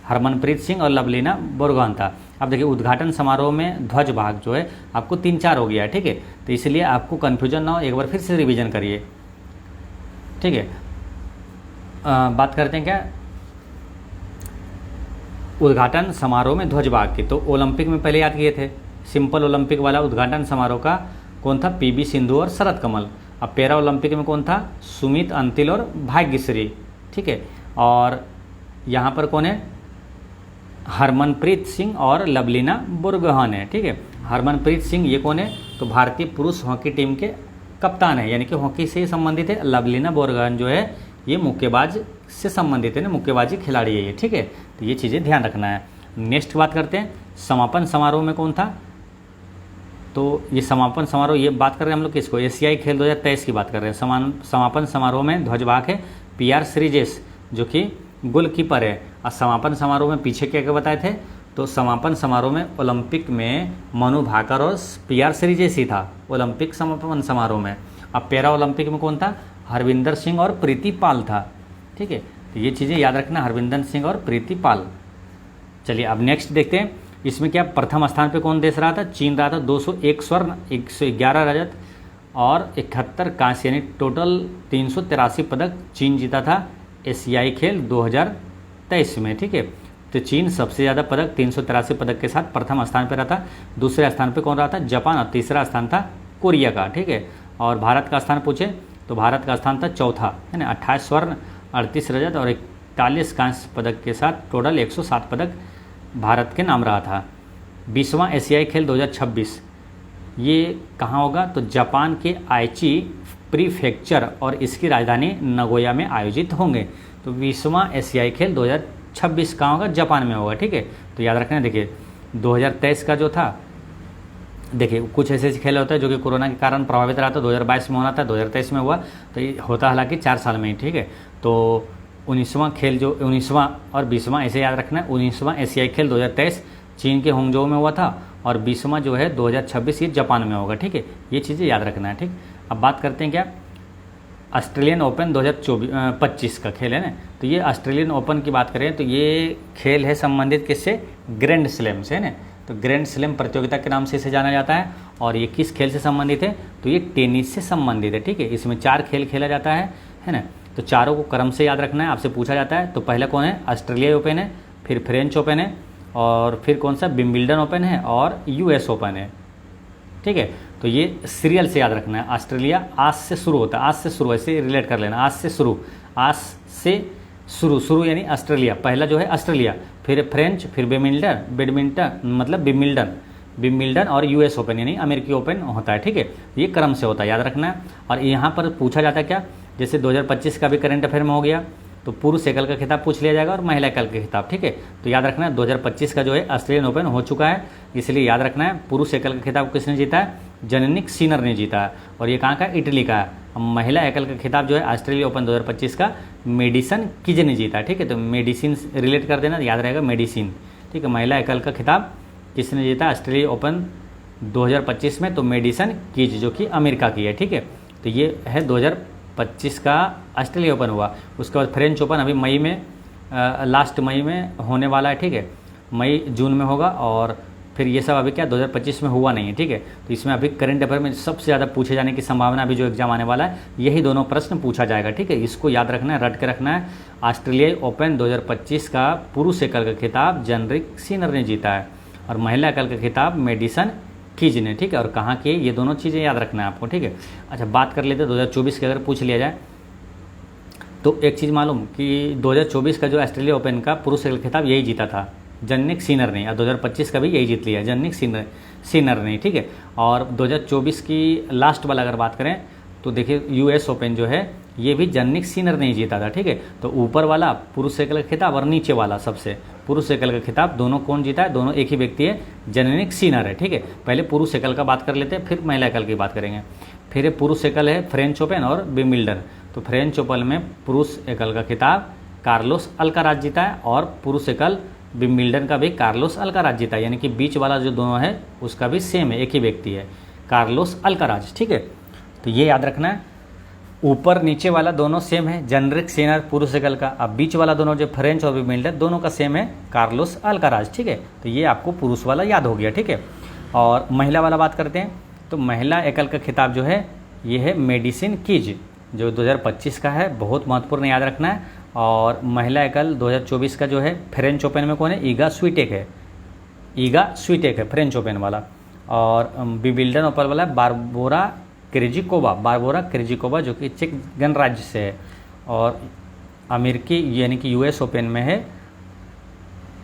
हरमनप्रीत सिंह और लवलीना बोरगोहेन था। अब देखिए उद्घाटन समारोह में ध्वजवाहक जो है आपको 3-4 हो गया है। ठीक है, तो इसलिए आपको कन्फ्यूजन ना हो, एक बार फिर से रिवीजन करिए। ठीक है, बात करते हैं क्या उद्घाटन समारोह में ध्वजवाहक की, तो ओलंपिक में पहले याद किए थे, सिंपल ओलंपिक वाला उद्घाटन समारोह का कौन था, पीवी सिंधु और शरद कमल। अब पैरा ओलंपिक में कौन था, सुमित अंतिल और भाग्यश्री। ठीक है, और यहाँ पर कौन है, हरमनप्रीत सिंह और लवलीना बोरगोहेन है। ठीक है, हरमनप्रीत सिंह ये कौन है, तो भारतीय पुरुष हॉकी टीम के कप्तान है, यानी कि हॉकी से संबंधित है। लवलीना बोरगोहेन जो है ये मुक्केबाज से संबंधित है ना, मुक्केबाजी खिलाड़ी है ये। ठीक है, तो ये चीज़ें ध्यान रखना है। नेक्स्ट बात करते हैं समापन समारोह में कौन था, तो ये समापन समारोह ये बात कर रहे हैं हम लोग किसको, एशियाई खेल 2023 की बात कर रहे हैं। समापन समारोह में ध्वजवाहक है PR श्रीजेश जो कि गोलकीपर है। और समापन समारोह में पीछे क्या क्या बताए थे, तो समापन समारोह में ओलंपिक में मनु भाकर और PR श्रीजेश ही था ओलंपिक समापन समारोह में। अब पैरा ओलंपिक में कौन था, हरविंदर सिंह और प्रीति पाल था। ठीक है, तो ये चीज़ें याद रखना, हरविंदर सिंह और प्रीति पाल। चलिए अब नेक्स्ट देखते हैं, इसमें क्या प्रथम स्थान पे कौन देश रहा था, चीन रहा था। 201 स्वर्ण 111 रजत और 71 कांस्य, यानी टोटल 383 पदक चीन जीता था एशियाई खेल 2023 में। ठीक है, तो चीन सबसे ज़्यादा पदक 383 पदक के साथ प्रथम स्थान पर रहा था। दूसरे स्थान पे कौन रहा था, जापान, और तीसरा स्थान था कोरिया का। ठीक है, और भारत का स्थान पूछे तो भारत का स्थान था चौथा, है ना, 28 स्वर्ण 38 रजत और 41 कांस्य पदक के साथ टोटल 107 पदक भारत के नाम रहा था। 20वां एशियाई खेल 2026 ये कहाँ होगा? तो जापान के आइची प्रीफेक्चर और इसकी राजधानी नगोया में आयोजित होंगे। तो 20वां एशियाई खेल 2026 कहाँ होगा? जापान में होगा। ठीक है, तो याद रखना। देखिए 2023 का जो था, देखिए कुछ ऐसे खेल होता है जो कि कोरोना के कारण प्रभावित रहा था, 2022 में होना था, 2023 में हुआ, तो ये होता हालांकि 4 साल में ही। ठीक है, तो 19वां खेल जो 19वां और 20वां ऐसे याद रखना है। 19वां एशियाई खेल 2023 चीन के होंगजो में हुआ था और 20वां जो है 2026 ये जापान में होगा। ठीक है, ये चीज़ें याद रखना है। ठीक, अब बात करते हैं क्या ऑस्ट्रेलियन ओपन 2025 का खेल है ना। तो ये ऑस्ट्रेलियन ओपन की बात करें तो ये खेल है संबंधित किससे? ग्रैंड स्लैम से, है ना। तो ग्रैंड स्लैम प्रतियोगिता के नाम से इसे जाना जाता है। और ये किस खेल से संबंधित है? तो ये टेनिस से संबंधित है। ठीक है, इसमें 4 खेल खेला जाता है ना। तो चारों को क्रम से याद रखना है, आपसे पूछा जाता है। तो पहला कौन है? ऑस्ट्रेलिया ओपन है, फिर फ्रेंच ओपन है, और फिर कौन सा? विंबलडन ओपन है और यूएस ओपन है। ठीक है, तो ये सीरियल से याद रखना है। ऑस्ट्रेलिया आज से शुरू होता है, आज से शुरू, ऐसे रिलेट कर लेना, आज से शुरू यानी ऑस्ट्रेलिया, पहला जो है ऑस्ट्रेलिया, फिर फ्रेंच, फिर विंबलडन और यूएस ओपन यानी अमेरिकी ओपन होता है। ठीक है, ये क्रम से होता है, याद रखना है। और यहाँ पर पूछा जाता है क्या, जैसे 2025 का भी करंट अफेयर में हो गया, तो पुरुष एकल का खिताब पूछ लिया जाएगा और महिला एकल का खिताब। ठीक है, तो याद रखना है 2025 का जो है ऑस्ट्रेलियन ओपन हो चुका है, इसलिए याद रखना है पुरुष एकल का खिताब किसने जीता है? जेनिक सिनर ने जीता है, और ये कहाँ का? इटली का है। महिला एकल का खिताब जो है ऑस्ट्रेलिया ओपन 2025 का मेडिसन किज ने जीता है। ठीक है, तो मेडिसिन रिलेट कर देना, याद रहेगा मेडिसिन। ठीक है, महिला एकल का खिताब किसने जीता ऑस्ट्रेलिया ओपन 2025 में? तो मेडिसन किज, जो कि अमेरिका की है। ठीक है, तो ये है 2025 का ऑस्ट्रेलिया ओपन हुआ। उसके बाद फ्रेंच ओपन अभी मई में, लास्ट मई में होने वाला है। ठीक है, मई जून में होगा, और फिर ये सब अभी क्या 2025 में हुआ नहीं है। ठीक है, तो इसमें अभी करंट अफेयर में सबसे ज़्यादा पूछे जाने की संभावना, अभी जो एग्जाम आने वाला है यही दोनों प्रश्न पूछा जाएगा। ठीक है, इसको याद रखना है, रट के रखना है। ऑस्ट्रेलियाई ओपन 2025 का पुरुष एकल का खिताब जेनिक सिनर ने जीता है, और महिला एकल का खिताब मेडिसन किज ने। ठीक है, और कहाँ के? ये दोनों चीज़ें याद रखना है आपको। ठीक है, अच्छा बात कर लेते हैं 2024 की, अगर पूछ लिया जाए तो एक चीज़ मालूम कि 2024 का जो ऑस्ट्रेलिया ओपन का पुरुष एकल खिताब यही जीता था जेनिक सिनर ने, और 2025 का भी यही जीत लिया जेनिक सिनर ने। ठीक है, और 2024 की लास्ट वाला अगर बात करें तो देखिए यूएस ओपन जो है ये भी जेनिक सिनर ने ही जीता था। ठीक है, तो ऊपर वाला पुरुष एकल का खिताब और नीचे वाला सबसे पुरुष एकल का खिताब दोनों कौन जीता है? दोनों एक ही व्यक्ति है, जेनिक सिनर है। ठीक है, पहले पुरुष एकल का बात कर लेते हैं, फिर महिला एकल की बात करेंगे। फिर पुरुष एकल है फ्रेंच ओपन और विंबलडन। तो फ्रेंच ओपन में पुरुष एकल का खिताब कार्लोस अल्काराज जीता है, और पुरुष एकल विंबलडन का भी कार्लोस अल्काराज जीता है, यानी कि बीच वाला जो दोनों है उसका भी सेम है, एक ही व्यक्ति है, कार्लोस अल्काराज। ठीक है, तो ये याद रखना है। ऊपर नीचे वाला दोनों सेम है, जेनिक सिनर पुरुष एकल का, अब बीच वाला दोनों जो फ्रेंच और विंबलडन दोनों का सेम है, कार्लोस अल्काराज। ठीक है, तो ये आपको पुरुष वाला याद हो गया। ठीक है, और महिला वाला बात करते हैं। तो महिला एकल का खिताब जो है ये है मेडिसिन किज, जो 2025 का है, बहुत महत्वपूर्ण याद रखना है। और महिला एकल 2024 का जो है फ्रेंच ओपन में कौन है? ईगा स्वीटेक है फ्रेंच ओपन वाला, और विंबलडन ओपन वाला बारबोरा क्रिजिकोवा जो कि चेक गणराज्य से है, और अमेरिकी यानी कि यूएस ओपन में है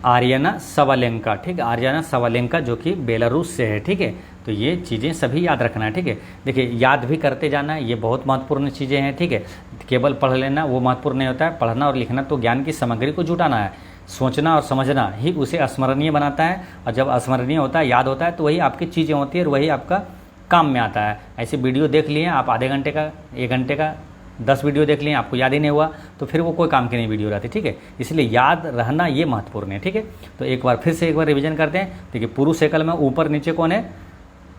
आर्याना सवालेंका। ठीक है, आर्याना सवालेंका जो कि बेलारूस से है। ठीक है, तो ये चीज़ें सभी याद रखना है। ठीक है, देखिए याद भी करते जाना है, ये बहुत महत्वपूर्ण चीज़ें हैं। ठीक है, केवल पढ़ लेना वो महत्वपूर्ण नहीं होता है, पढ़ना और लिखना तो ज्ञान की सामग्री को जुटाना है, सोचना और समझना ही उसे अस्मरणीय बनाता है, और जब अस्मरणीय होता है, याद होता है, तो वही आपकी चीज़ें होती है और वही आपका काम में आता है। ऐसे वीडियो देख लिए आप, आधे घंटे का, 1 घंटे का 10 वीडियो देख लिए, आपको याद ही नहीं हुआ, तो फिर वो कोई काम की नहीं वीडियो रहती। ठीक है, इसलिए याद रहना ये महत्वपूर्ण है। ठीक है, तो एक बार रिवीजन करते हैं। देखिए पुरुष एकल में ऊपर नीचे कौन है?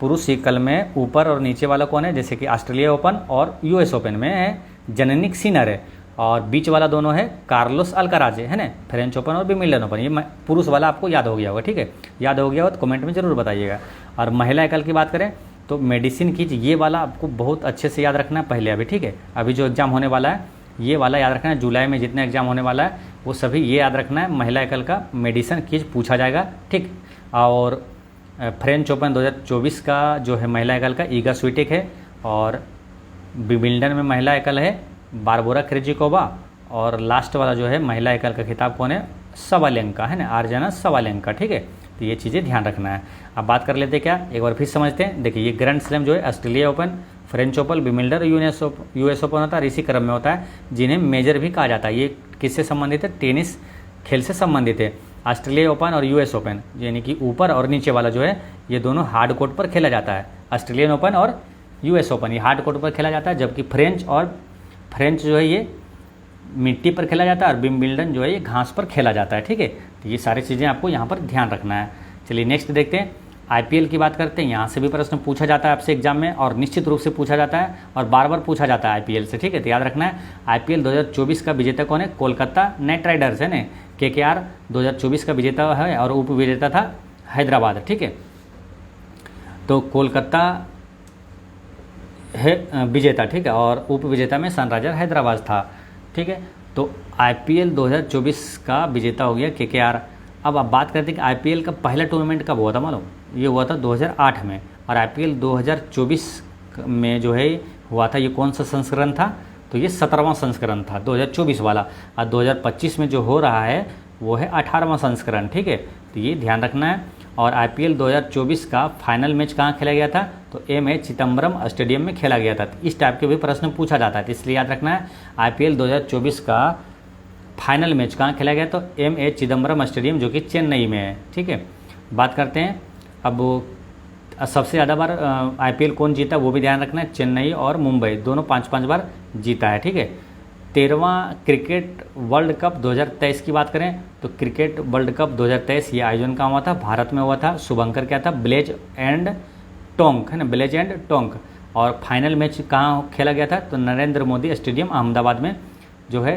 पुरुष एकल में ऊपर और नीचे वाला कौन है? जैसे कि ऑस्ट्रेलिया ओपन और यूएस ओपन में है जेनिक सिनर है, और बीच वाला दोनों है कार्लोस अल्काराज है ना, फ्रेंच ओपन और विंबलडन ओपन। ये पुरुष वाला आपको याद हो गया होगा। ठीक है, याद हो गया हो तो कमेंट में जरूर बताइएगा। और महिला एकल की बात करें तो मेडिसिन की ये वाला आपको बहुत अच्छे से याद रखना है पहले अभी। ठीक है, अभी जो एग्जाम होने वाला है ये वाला याद रखना है, जुलाई में जितने एग्जाम होने वाला है वो सभी ये याद रखना है। महिला एकल का मेडिसिन कीज पूछा जाएगा। ठीक, और फ्रेंच ओपन 2024 का जो है महिला एकल का ईगा स्वीटेक है, और विंबलडन में महिला एकल है बारबोरा क्रिजिकोवा, और लास्ट वाला जो है महिला एकल का खिताब कौन है? सवालेंका है ना, आर्याना सवालेंका। ठीक है, तो ये चीज़ें ध्यान रखना है। अब बात कर लेते हैं क्या, एक बार फिर समझते हैं। देखिए ये ग्रैंड स्लैम जो है Australia open, French open, Wimbledon, US open होता है, इसी क्रम में होता है, जिन्हें मेजर भी कहा जाता है। ये किससे संबंधित है, टेनिस खेल से संबंधित है। ऑस्ट्रेलिया ओपन और यूएस ओपन यानी कि ऊपर और नीचे वाला जो है ये दोनों हार्ड कोर्ट पर खेला जाता है। ऑस्ट्रेलियन ओपन और यूएस ओपन ये हार्ड कोर्ट पर खेला जाता है, जबकि फ्रेंच जो है ये मिट्टी पर खेला जाता है और विंबलडन जो है ये घास पर खेला जाता है। ठीक है, तो ये सारी चीज़ें आपको यहाँ पर ध्यान रखना है। चलिए नेक्स्ट देखते हैं, आईपीएल की बात करते हैं। यहाँ से भी प्रश्न पूछा जाता है आपसे एग्जाम में और निश्चित रूप से पूछा जाता है और बार बार पूछा जाता है आईपीएल से। ठीक है, तो याद रखना है आईपीएल 2024 का विजेता कौन है, कोलकाता नाइट राइडर्स है ना। केकेआर 2024 का विजेता है और उप विजेता था हैदराबाद। ठीक है, तो कोलकाता है विजेता, ठीक है, और उप विजेता में सनराइजर हैदराबाद था। ठीक है, तो आईपीएल 2024 का विजेता हो गया केकेआर। अब आप बात करते हैं कि आईपीएल का पहला टूर्नामेंट कब हुआ था मालूम, ये हुआ था 2008 में, और आईपीएल 2024 में जो है हुआ था, ये कौन सा संस्करण था, तो ये 17वां संस्करण था 2024 वाला, और 2025 में जो हो रहा है वो है 18वां संस्करण। ठीक है, तो ये ध्यान रखना है। और आईपीएल 2024 का फाइनल मैच कहाँ खेला गया था, तो एम ए चिदम्बरम स्टेडियम में खेला गया था। तो इस टाइप के भी प्रश्न पूछा जाता है, तो इसलिए याद रखना है आईपीएल 2024 का फाइनल मैच कहाँ खेला गया, तो एम ए चिदम्बरम स्टेडियम जो कि चेन्नई में है। ठीक है, बात करते हैं अब सबसे ज़्यादा बार आईपीएल कौन जीता वो भी ध्यान रखना है, चेन्नई और मुंबई दोनों 5-5 बार जीता है। ठीक है, 13वां क्रिकेट वर्ल्ड कप 2023 की बात करें तो क्रिकेट वर्ल्ड कप 2023 ये आयोजन कहाँ हुआ था, भारत में हुआ था। शुभंकर क्या था, ब्लेज एंड टोंक है ना, ब्लेज एंड टोंक। और फाइनल मैच कहाँ खेला गया था, तो नरेंद्र मोदी स्टेडियम अहमदाबाद में जो है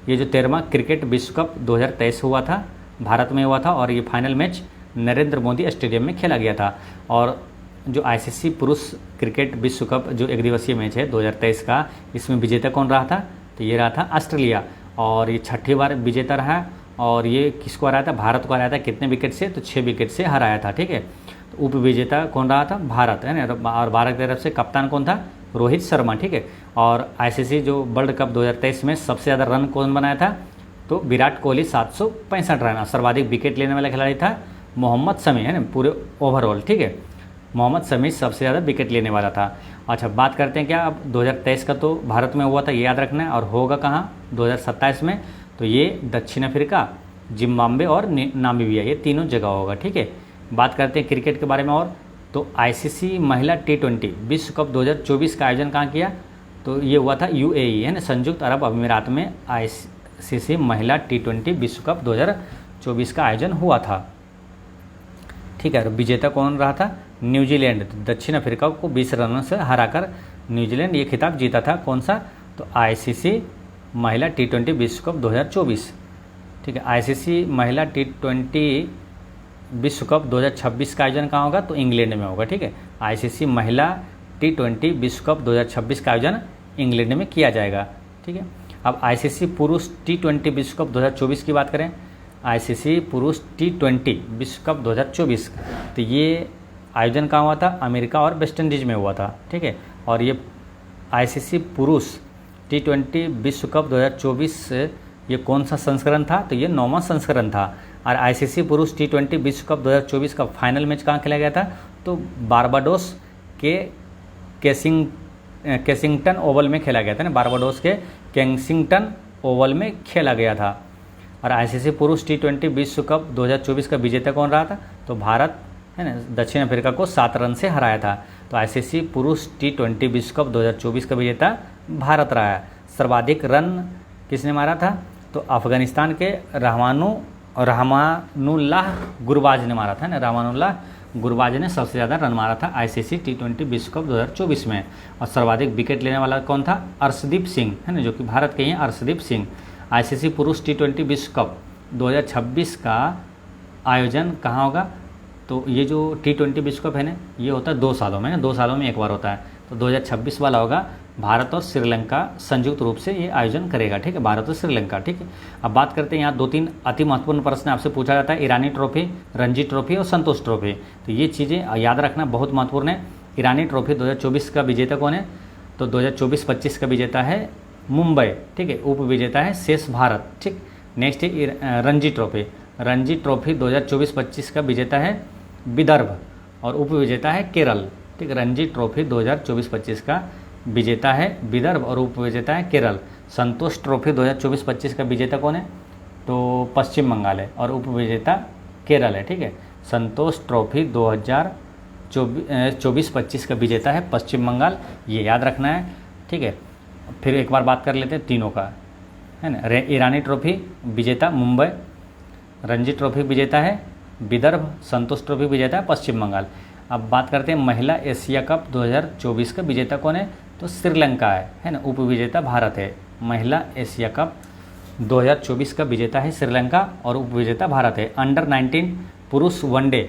ये जो 13वां क्रिकेट विश्व कप 2023 हुआ था भारत में हुआ था, और ये final match Narendra Modi stadium में खेला गया था। और जो आईसीसी पुरुष क्रिकेट विश्व कप जो एक दिवसीय मैच है 2023 का, इसमें विजेता कौन रहा था, तो ये रहा था ऑस्ट्रेलिया, और ये 6ठी बार विजेता रहा। और ये किसको हराया था, भारत को हराया था। कितने विकेट से, तो 6 विकेट से हराया था। ठीक है, तो उप विजेता कौन रहा था, भारत है ना, और भारत की तरफ से कप्तान कौन था, रोहित शर्मा। ठीक है, और आईसीसी जो वर्ल्ड कप 2023 में सबसे ज़्यादा रन कौन बनाया था, तो विराट कोहली 765 रन। सर्वाधिक विकेट लेने वाला खिलाड़ी था मोहम्मद शमी है ना, पूरे ओवरऑल। ठीक है, मोहम्मद शमी सबसे ज़्यादा विकेट लेने वाला था। अच्छा, बात करते हैं क्या अब 2023 का, तो भारत में हुआ था, ये याद रखना है। और होगा कहाँ, 2027 में, तो ये दक्षिण अफ्रीका, जिम्बाब्वे और नामीबिया, ये तीनों जगह होगा। ठीक है, बात करते हैं क्रिकेट के बारे में और, तो आईसीसी महिला T20 विश्व कप 2024 का आयोजन कहाँ किया, तो ये हुआ था यूएई है ना, संयुक्त अरब अमीरात में आईसीसी महिला T20 विश्व कप 2024 का आयोजन हुआ था। ठीक है, विजेता कौन रहा था, न्यूजीलैंड। दक्षिण अफ्रीका को 20 रनों से हराकर न्यूजीलैंड ये खिताब जीता था। कौन सा, तो आईसीसी महिला T20 विश्व कप 2024। ठीक है, आईसीसी महिला T20 विश्व कप 2026 का आयोजन कहाँ होगा, तो इंग्लैंड में होगा। ठीक है, आईसीसी महिला T20 विश्व कप 2026 का आयोजन इंग्लैंड में किया जाएगा। ठीक है, अब आईसीसी पुरुष T20 विश्व कप 2024 की बात करें, आईसीसी पुरुष T20 विश्व कप 2024, तो ये आयोजन कहाँ हुआ था, अमेरिका और वेस्ट इंडीज़ में हुआ था। ठीक है, और ये आईसीसी पुरुष T20 विश्व कप 2024 ये कौन सा संस्करण था, तो ये 9वां संस्करण था। और आईसीसी पुरुष T20 विश्व कप 2024 का फाइनल मैच कहाँ खेला गया था, तो बारबाडोस के केसिंगटन ओवल में खेला गया था ना, बारबाडोस के केसिंगटन ओवल में खेला गया था। और आईसीसी पुरुष T20 विश्व कप 2024 का विजेता कौन रहा था, तो भारत है ना, दक्षिण अफ्रीका को 7 रन से हराया था। तो आईसीसी पुरुष T20 विश्व कप 2024 का विजेता भारत रहा है। सर्वाधिक रन किसने मारा था, तो अफगानिस्तान के रहमानुल्लाह गुरबाज ने मारा था ना, रहमानुल्लाह गुरबाज ने सबसे ज़्यादा रन मारा था आईसीसी T20 विश्व कप 2024 में। और सर्वाधिक विकेट लेने वाला कौन था, अर्शदीप सिंह है ना, जो कि भारत के ही हैं, अर्शदीप सिंह। आईसीसी पुरुष T20 विश्व कप 2026 का आयोजन कहाँ होगा, तो ये जो T20 विश्व कप है ना, ये होता है 2 सालों में ना, 2 सालों में एक बार होता है। तो 2026 वाला होगा, भारत और श्रीलंका संयुक्त रूप से ये आयोजन करेगा। ठीक है, भारत और श्रीलंका। ठीक है, अब बात करते हैं यहाँ 2-3 अति महत्वपूर्ण प्रश्न आपसे पूछा जाता है, ईरानी ट्रॉफी, रणजी ट्रॉफी और संतोष ट्रॉफी। तो ये चीज़ें याद रखना बहुत महत्वपूर्ण है। ईरानी ट्रॉफी 2024 का विजेता कौन है, तो 2024-25 का विजेता है मुंबई। ठीक है, उप विजेता है शेष भारत। ठीक, नेक्स्ट है रणजी ट्रॉफी रणजी ट्रॉफी 2024-25 का विजेता है विदर्भ और उप विजेता है केरल। ठीक, रणजी ट्रॉफी 2024-25 का विजेता है विदर्भ और उप विजेता है केरल। संतोष ट्रॉफी 2024-25 का विजेता कौन है? तो पश्चिम बंगाल है और उप विजेता केरल है। ठीक है, संतोष ट्रॉफी 2024-25 का विजेता है पश्चिम बंगाल, ये याद रखना है। ठीक है, फिर एक बार बात कर लेते हैं तीनों का, है ना। ईरानी ट्रॉफी विजेता मुंबई, रणजी ट्रॉफी विजेता है विदर्भ, संतोष ट्रॉफी विजेता है पश्चिम बंगाल। अब बात करते हैं महिला एशिया कप 2024 का विजेता कौन है? तो श्रीलंका है ना। उप विजेता भारत है। महिला एशिया कप 2024 का विजेता है श्रीलंका और उप विजेता भारत है। अंडर 19 पुरुष वनडे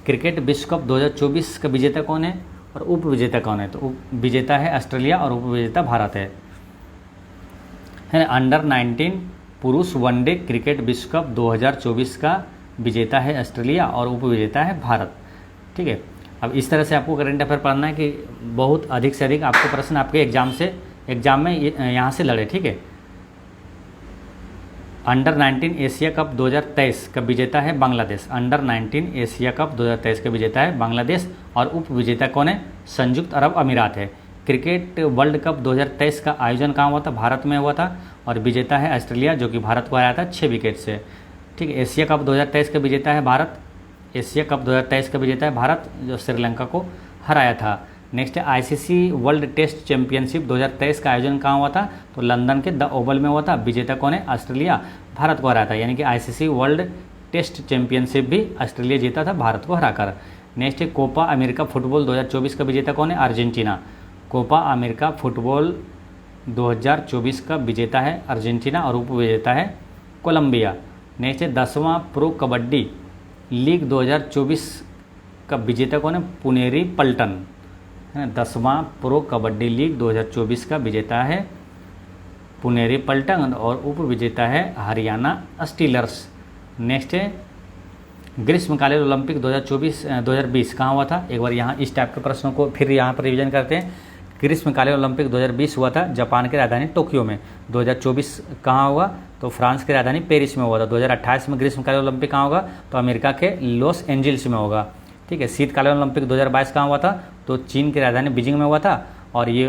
क्रिकेट विश्व कप 2024 का विजेता कौन है और उप विजेता कौन है? तो उप विजेता है ऑस्ट्रेलिया और उप विजेता भारत है ना। अंडर 19 पुरुष वनडे क्रिकेट विश्व कप 2024 का विजेता है ऑस्ट्रेलिया और उप विजेता है भारत। ठीक है, अब इस तरह से आपको करंट अफेयर पढ़ना है कि बहुत अधिक से अधिक आपको प्रश्न आपके एग्जाम में यहाँ से लड़े। ठीक है, अंडर 19 एशिया कप 2023 का विजेता है बांग्लादेश। अंडर 19 एशिया कप 2023 का विजेता है बांग्लादेश और उप विजेता कौन है? संयुक्त अरब अमीरात है। क्रिकेट वर्ल्ड कप 2023 का आयोजन कहाँ हुआ था? भारत में हुआ था और विजेता है ऑस्ट्रेलिया, जो कि भारत को हराया था 6 विकेट से। ठीक है, एशिया कप 2023 का विजेता है भारत। एशिया कप 2023 का विजेता है भारत, जो श्रीलंका को हराया था। नेक्स्ट है आईसीसी वर्ल्ड टेस्ट चैंपियनशिप 2023 का आयोजन कहाँ हुआ था? तो लंदन के द ओवल में हुआ था। विजेता कौन है? ऑस्ट्रेलिया, भारत को हराया था। यानी कि आईसीसी वर्ल्ड टेस्ट चैंपियनशिप भी ऑस्ट्रेलिया जीता था भारत को हराकर। नेक्स्ट है कोपा अमेरिका फुटबॉल 2024 का विजेता कौन है? अर्जेंटीना। कोपा अमेरिका फुटबॉल 2024 का विजेता है अर्जेंटीना और उप विजेता है कोलंबिया। नेक्स्ट है 10वां प्रो कबड्डी लीग 2024 का विजेता कौन है? पुनेरी पल्टन, है ना। 10वां प्रो कबड्डी लीग 2024 का विजेता है पुनेरी पल्टन और उप विजेता है हरियाणा स्टीलर्स। नेक्स्ट है ग्रीष्मकालीन ओलंपिक 2020 कहाँ हुआ था? एक बार यहाँ इस टाइप के प्रश्नों को फिर यहाँ पर रिवीजन करते हैं। ग्रीष्मकालीन ओलंपिक 2020 हुआ था जापान की राजधानी टोक्यो में। 2024 कहाँ हुआ? तो फ्रांस की राजधानी पेरिस में हुआ था। 2028 में ग्रीष्मकालीन ओलंपिक कहाँ होगा? तो अमेरिका के लॉस एंजल्स में होगा। ठीक है, शीतकालीन ओलंपिक 2022 कहाँ हुआ था? तो चीन की राजधानी बीजिंग में हुआ था और ये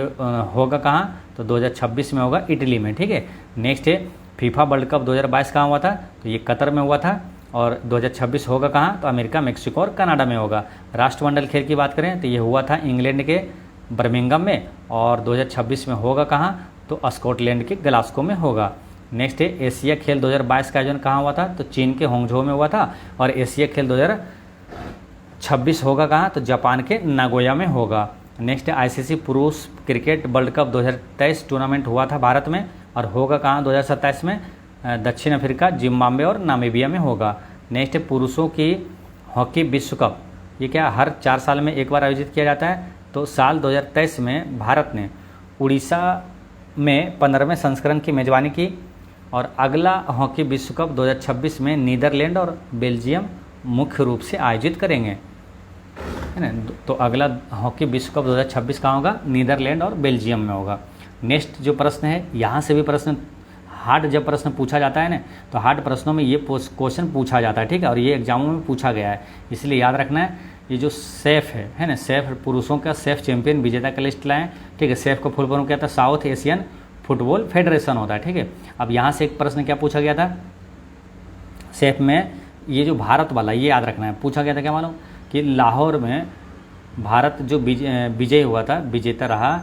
होगा कहाँ? तो 2026 में होगा इटली में। ठीक है, नेक्स्ट है फीफा वर्ल्ड कप 2022 कहाँ हुआ था? तो ये कतर में हुआ था और 2026 होगा कहाँ? तो अमेरिका, मेक्सिको और कनाडा में होगा। राष्ट्रमंडल खेल की बात करें तो ये हुआ था इंग्लैंड के बर्मिंघम में और 2026 में होगा कहाँ? तो स्कॉटलैंड के ग्लासगो में होगा। नेक्स्ट है एशिया खेल 2022 का आयोजन कहाँ हुआ था? तो चीन के होंगझो में हुआ था और एशिया खेल 2026 होगा कहाँ? तो जापान के नागोया में होगा। नेक्स्ट है आईसीसी पुरुष क्रिकेट वर्ल्ड कप 2023 टूर्नामेंट हुआ था भारत में और होगा कहाँ? 2027 में दक्षिण अफ्रीका, जिम्बाब्वे और नामीबिया में होगा। नेक्स्ट है पुरुषों की हॉकी विश्व कप, ये क्या हर 4 साल में एक बार आयोजित किया जाता है? तो साल 2023 में भारत ने उड़ीसा में 15वें संस्करण की मेजबानी की और अगला हॉकी विश्व कप 2026 में नीदरलैंड और बेल्जियम मुख्य रूप से आयोजित करेंगे, है ना। तो अगला हॉकी विश्व कप 2026 कहाँ होगा? नीदरलैंड और बेल्जियम में होगा। नेक्स्ट जो प्रश्न है, यहाँ से भी प्रश्न हार्ड जब प्रश्न पूछा जाता है ना, तो हार्ड प्रश्नों में ये क्वेश्चन पूछा जाता है। ठीक है, और ये एग्जामों में पूछा गया है, इसलिए याद रखना है। ये जो सेफ है ना, सेफ पुरुषों का सेफ चैंपियन विजेता का लिस्ट लाएं। ठीक है, सेफ का फुल फॉर्म क्या था? साउथ एशियन फुटबॉल फेडरेशन होता है। ठीक है, अब यहाँ से एक प्रश्न क्या पूछा गया था सेफ में? ये जो भारत वाला, ये याद रखना है। पूछा गया था क्या मालूम? कि लाहौर में भारत जो विजय हुआ था, विजेता रहा,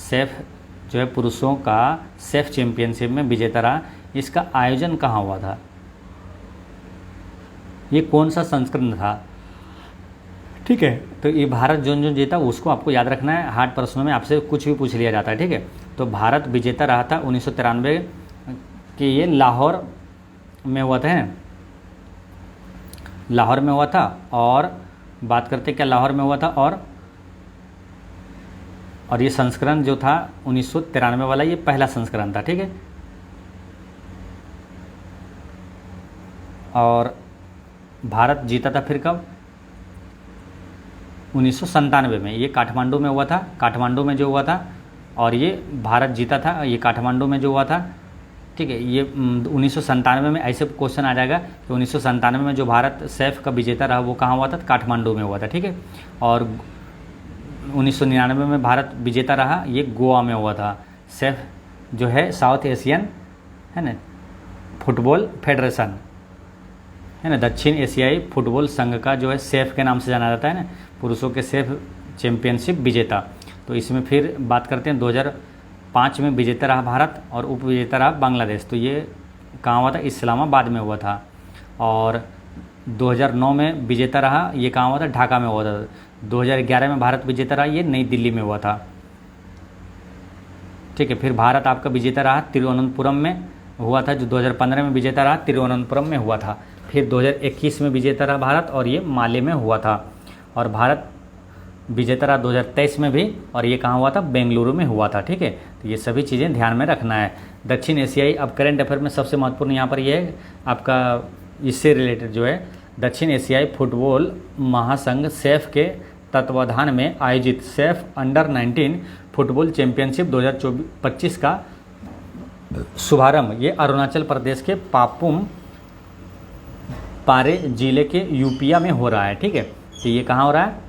सेफ जो है पुरुषों का सेफ चैंपियनशिप में विजेता रहा, इसका आयोजन कहाँ हुआ था? ये कौन सा संस्करण था? ठीक है, तो ये भारत जो जीता उसको आपको याद रखना है। हार्ड प्रश्नों में आपसे कुछ भी पूछ लिया जाता है। ठीक है, तो भारत विजेता रहा था 1993 कि ये लाहौर में हुआ था, है लाहौर में हुआ था। और बात करते क्या लाहौर में हुआ था, और ये संस्करण जो था 1993 वाला, ये पहला संस्करण था। ठीक है, और भारत जीता था फिर कब? 1997 में। ये काठमांडू में हुआ था, काठमांडू में जो हुआ था, और ये भारत जीता था ये काठमांडू में जो हुआ था ठीक है। ये 1997 में ऐसे क्वेश्चन आ जाएगा कि 1997 में जो भारत सैफ का विजेता रहा वो कहाँ हुआ था, काठमांडू में हुआ था, ठीक है। और 1999 में भारत विजेता रहा, ये गोवा में हुआ था। सैफ जो है साउथ एशियन है ना फुटबॉल फेडरेशन है ना, दक्षिण एशियाई फुटबॉल संघ का जो है सैफ के नाम से जाना जाता है ना, पुरुषों के सैफ चैंपियनशिप विजेता। तो इसमें फिर बात करते हैं 2005 में विजेता रहा भारत और उप विजेता रहा बांग्लादेश। तो ये कहाँ हुआ था, इस्लामाबाद में हुआ था। और 2009 में विजेता रहा, ये कहाँ हुआ था, ढाका में हुआ था। 2011 में भारत विजेता रहा, ये नई दिल्ली में हुआ था, ठीक है। फिर भारत आपका विजेता रहा तिरुवनंतपुरम में हुआ था, जो 2015 में विजेता रहा तिरुवनंतपुरम में हुआ था। फिर 2021 में विजेता रहा भारत और ये माले में हुआ था। और भारत विजेता रहा 2023 में भी, और ये कहाँ हुआ था, बेंगलुरु में हुआ था, ठीक है। तो ये सभी चीज़ें ध्यान में रखना है। दक्षिण एशियाई, अब करेंट अफेयर में सबसे महत्वपूर्ण यहाँ पर ये है आपका, इससे रिलेटेड जो है दक्षिण एशियाई फुटबॉल महासंघ सैफ के तत्वाधान में आयोजित सैफ अंडर 19 फुटबॉल चैंपियनशिप 2025 का शुभारंभ ये अरुणाचल प्रदेश के पापुम पारे जिले के यूपिया में हो रहा है, ठीक है। तो ये कहाँ हो रहा है,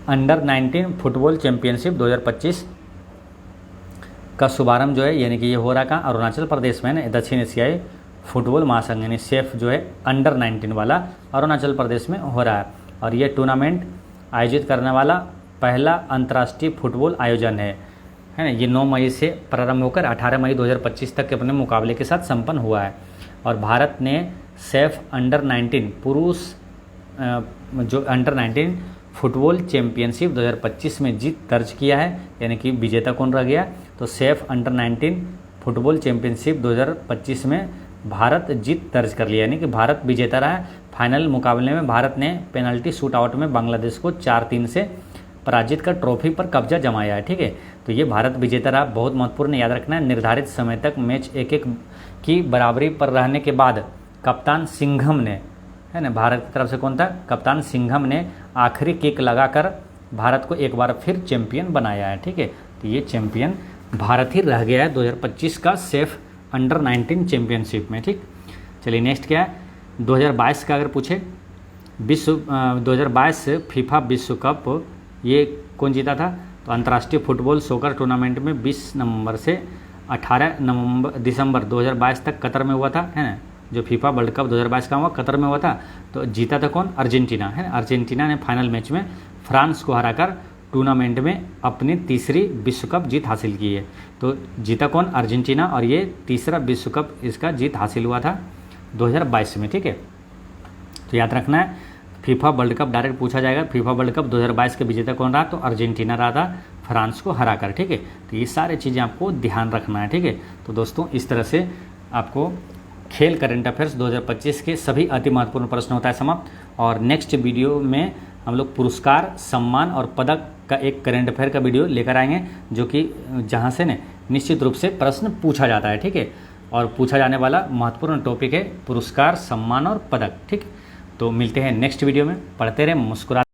अंडर 19 फुटबॉल चैंपियनशिप 2025 का शुभारंभ जो है यानी कि ये हो रहा है कहाँ, अरुणाचल प्रदेश में ना, दक्षिण एशियाई फुटबॉल महासंघ यानी सैफ जो है अंडर 19 वाला अरुणाचल प्रदेश में हो रहा है। और ये टूर्नामेंट आयोजित करने वाला पहला अंतर्राष्ट्रीय फुटबॉल आयोजन है ना। ये 9 मई से प्रारंभ होकर 18 मई 2025 तक के अपने मुकाबले के साथ संपन्न हुआ है। और भारत ने सैफ अंडर 19 पुरुष जो अंडर 19 फुटबॉल चैंपियनशिप 2025 में जीत दर्ज किया है, यानी कि विजेता कौन रह गया, तो सैफ अंडर 19 फुटबॉल चैंपियनशिप 2025 में भारत जीत दर्ज कर लिया, यानी कि भारत विजेता रहा है। फाइनल मुकाबले में भारत ने पेनल्टी शूट आउट में बांग्लादेश को 4-3 से पराजित कर ट्रॉफी पर कब्जा जमाया है, ठीक है। तो ये भारत विजेता रहा, बहुत महत्वपूर्ण याद रखना है। निर्धारित समय तक मैच 1-1 की बराबरी पर रहने के बाद कप्तान सिंघम ने, है ना, भारत की तरफ से कौन था, कप्तान सिंघम ने आखिरी किक लगाकर भारत को एक बार फिर चैंपियन बनाया है, ठीक है। तो ये चैंपियन भारत ही रह गया है 2025 का सैफ अंडर 19 चैंपियनशिप में, ठीक। चलिए नेक्स्ट क्या है, 2022 का अगर पूछे 2022 फीफा विश्व कप ये कौन जीता था, तो अंतर्राष्ट्रीय फुटबॉल सोकर टूर्नामेंट में 20 नवंबर से 18 दिसंबर 2022 तक कतर में हुआ था, है ना। जो फीफा वर्ल्ड कप 2022 का हुआ कतर में हुआ था, तो जीता था कौन, अर्जेंटीना, है ना। अर्जेंटीना ने फाइनल मैच में फ्रांस को हराकर टूर्नामेंट में अपनी तीसरी विश्व कप जीत हासिल की है। तो जीता कौन, अर्जेंटीना, और ये तीसरा विश्व कप इसका जीत हासिल हुआ था 2022 में, ठीक है। तो याद रखना है, फीफा वर्ल्ड कप डायरेक्ट पूछा जाएगा, फीफा वर्ल्ड कप 2022 के विजेता कौन रहा, तो अर्जेंटीना रहा था फ्रांस को हराकर, ठीक है। तो ये सारी चीज़ें आपको ध्यान रखना है, ठीक है। तो दोस्तों इस तरह से आपको खेल करंट अफेयर्स 2025 के सभी अति महत्वपूर्ण प्रश्न होता है समाप्त। और नेक्स्ट वीडियो में हम लोग पुरस्कार, सम्मान और पदक का एक करंट अफेयर का वीडियो लेकर आएंगे, जो कि जहाँ से न निश्चित रूप से प्रश्न पूछा जाता है, ठीक है। और पूछा जाने वाला महत्वपूर्ण टॉपिक है पुरस्कार, सम्मान और पदक, ठीक। तो मिलते हैं नेक्स्ट वीडियो में, पढ़ते रहें, मुस्कुरा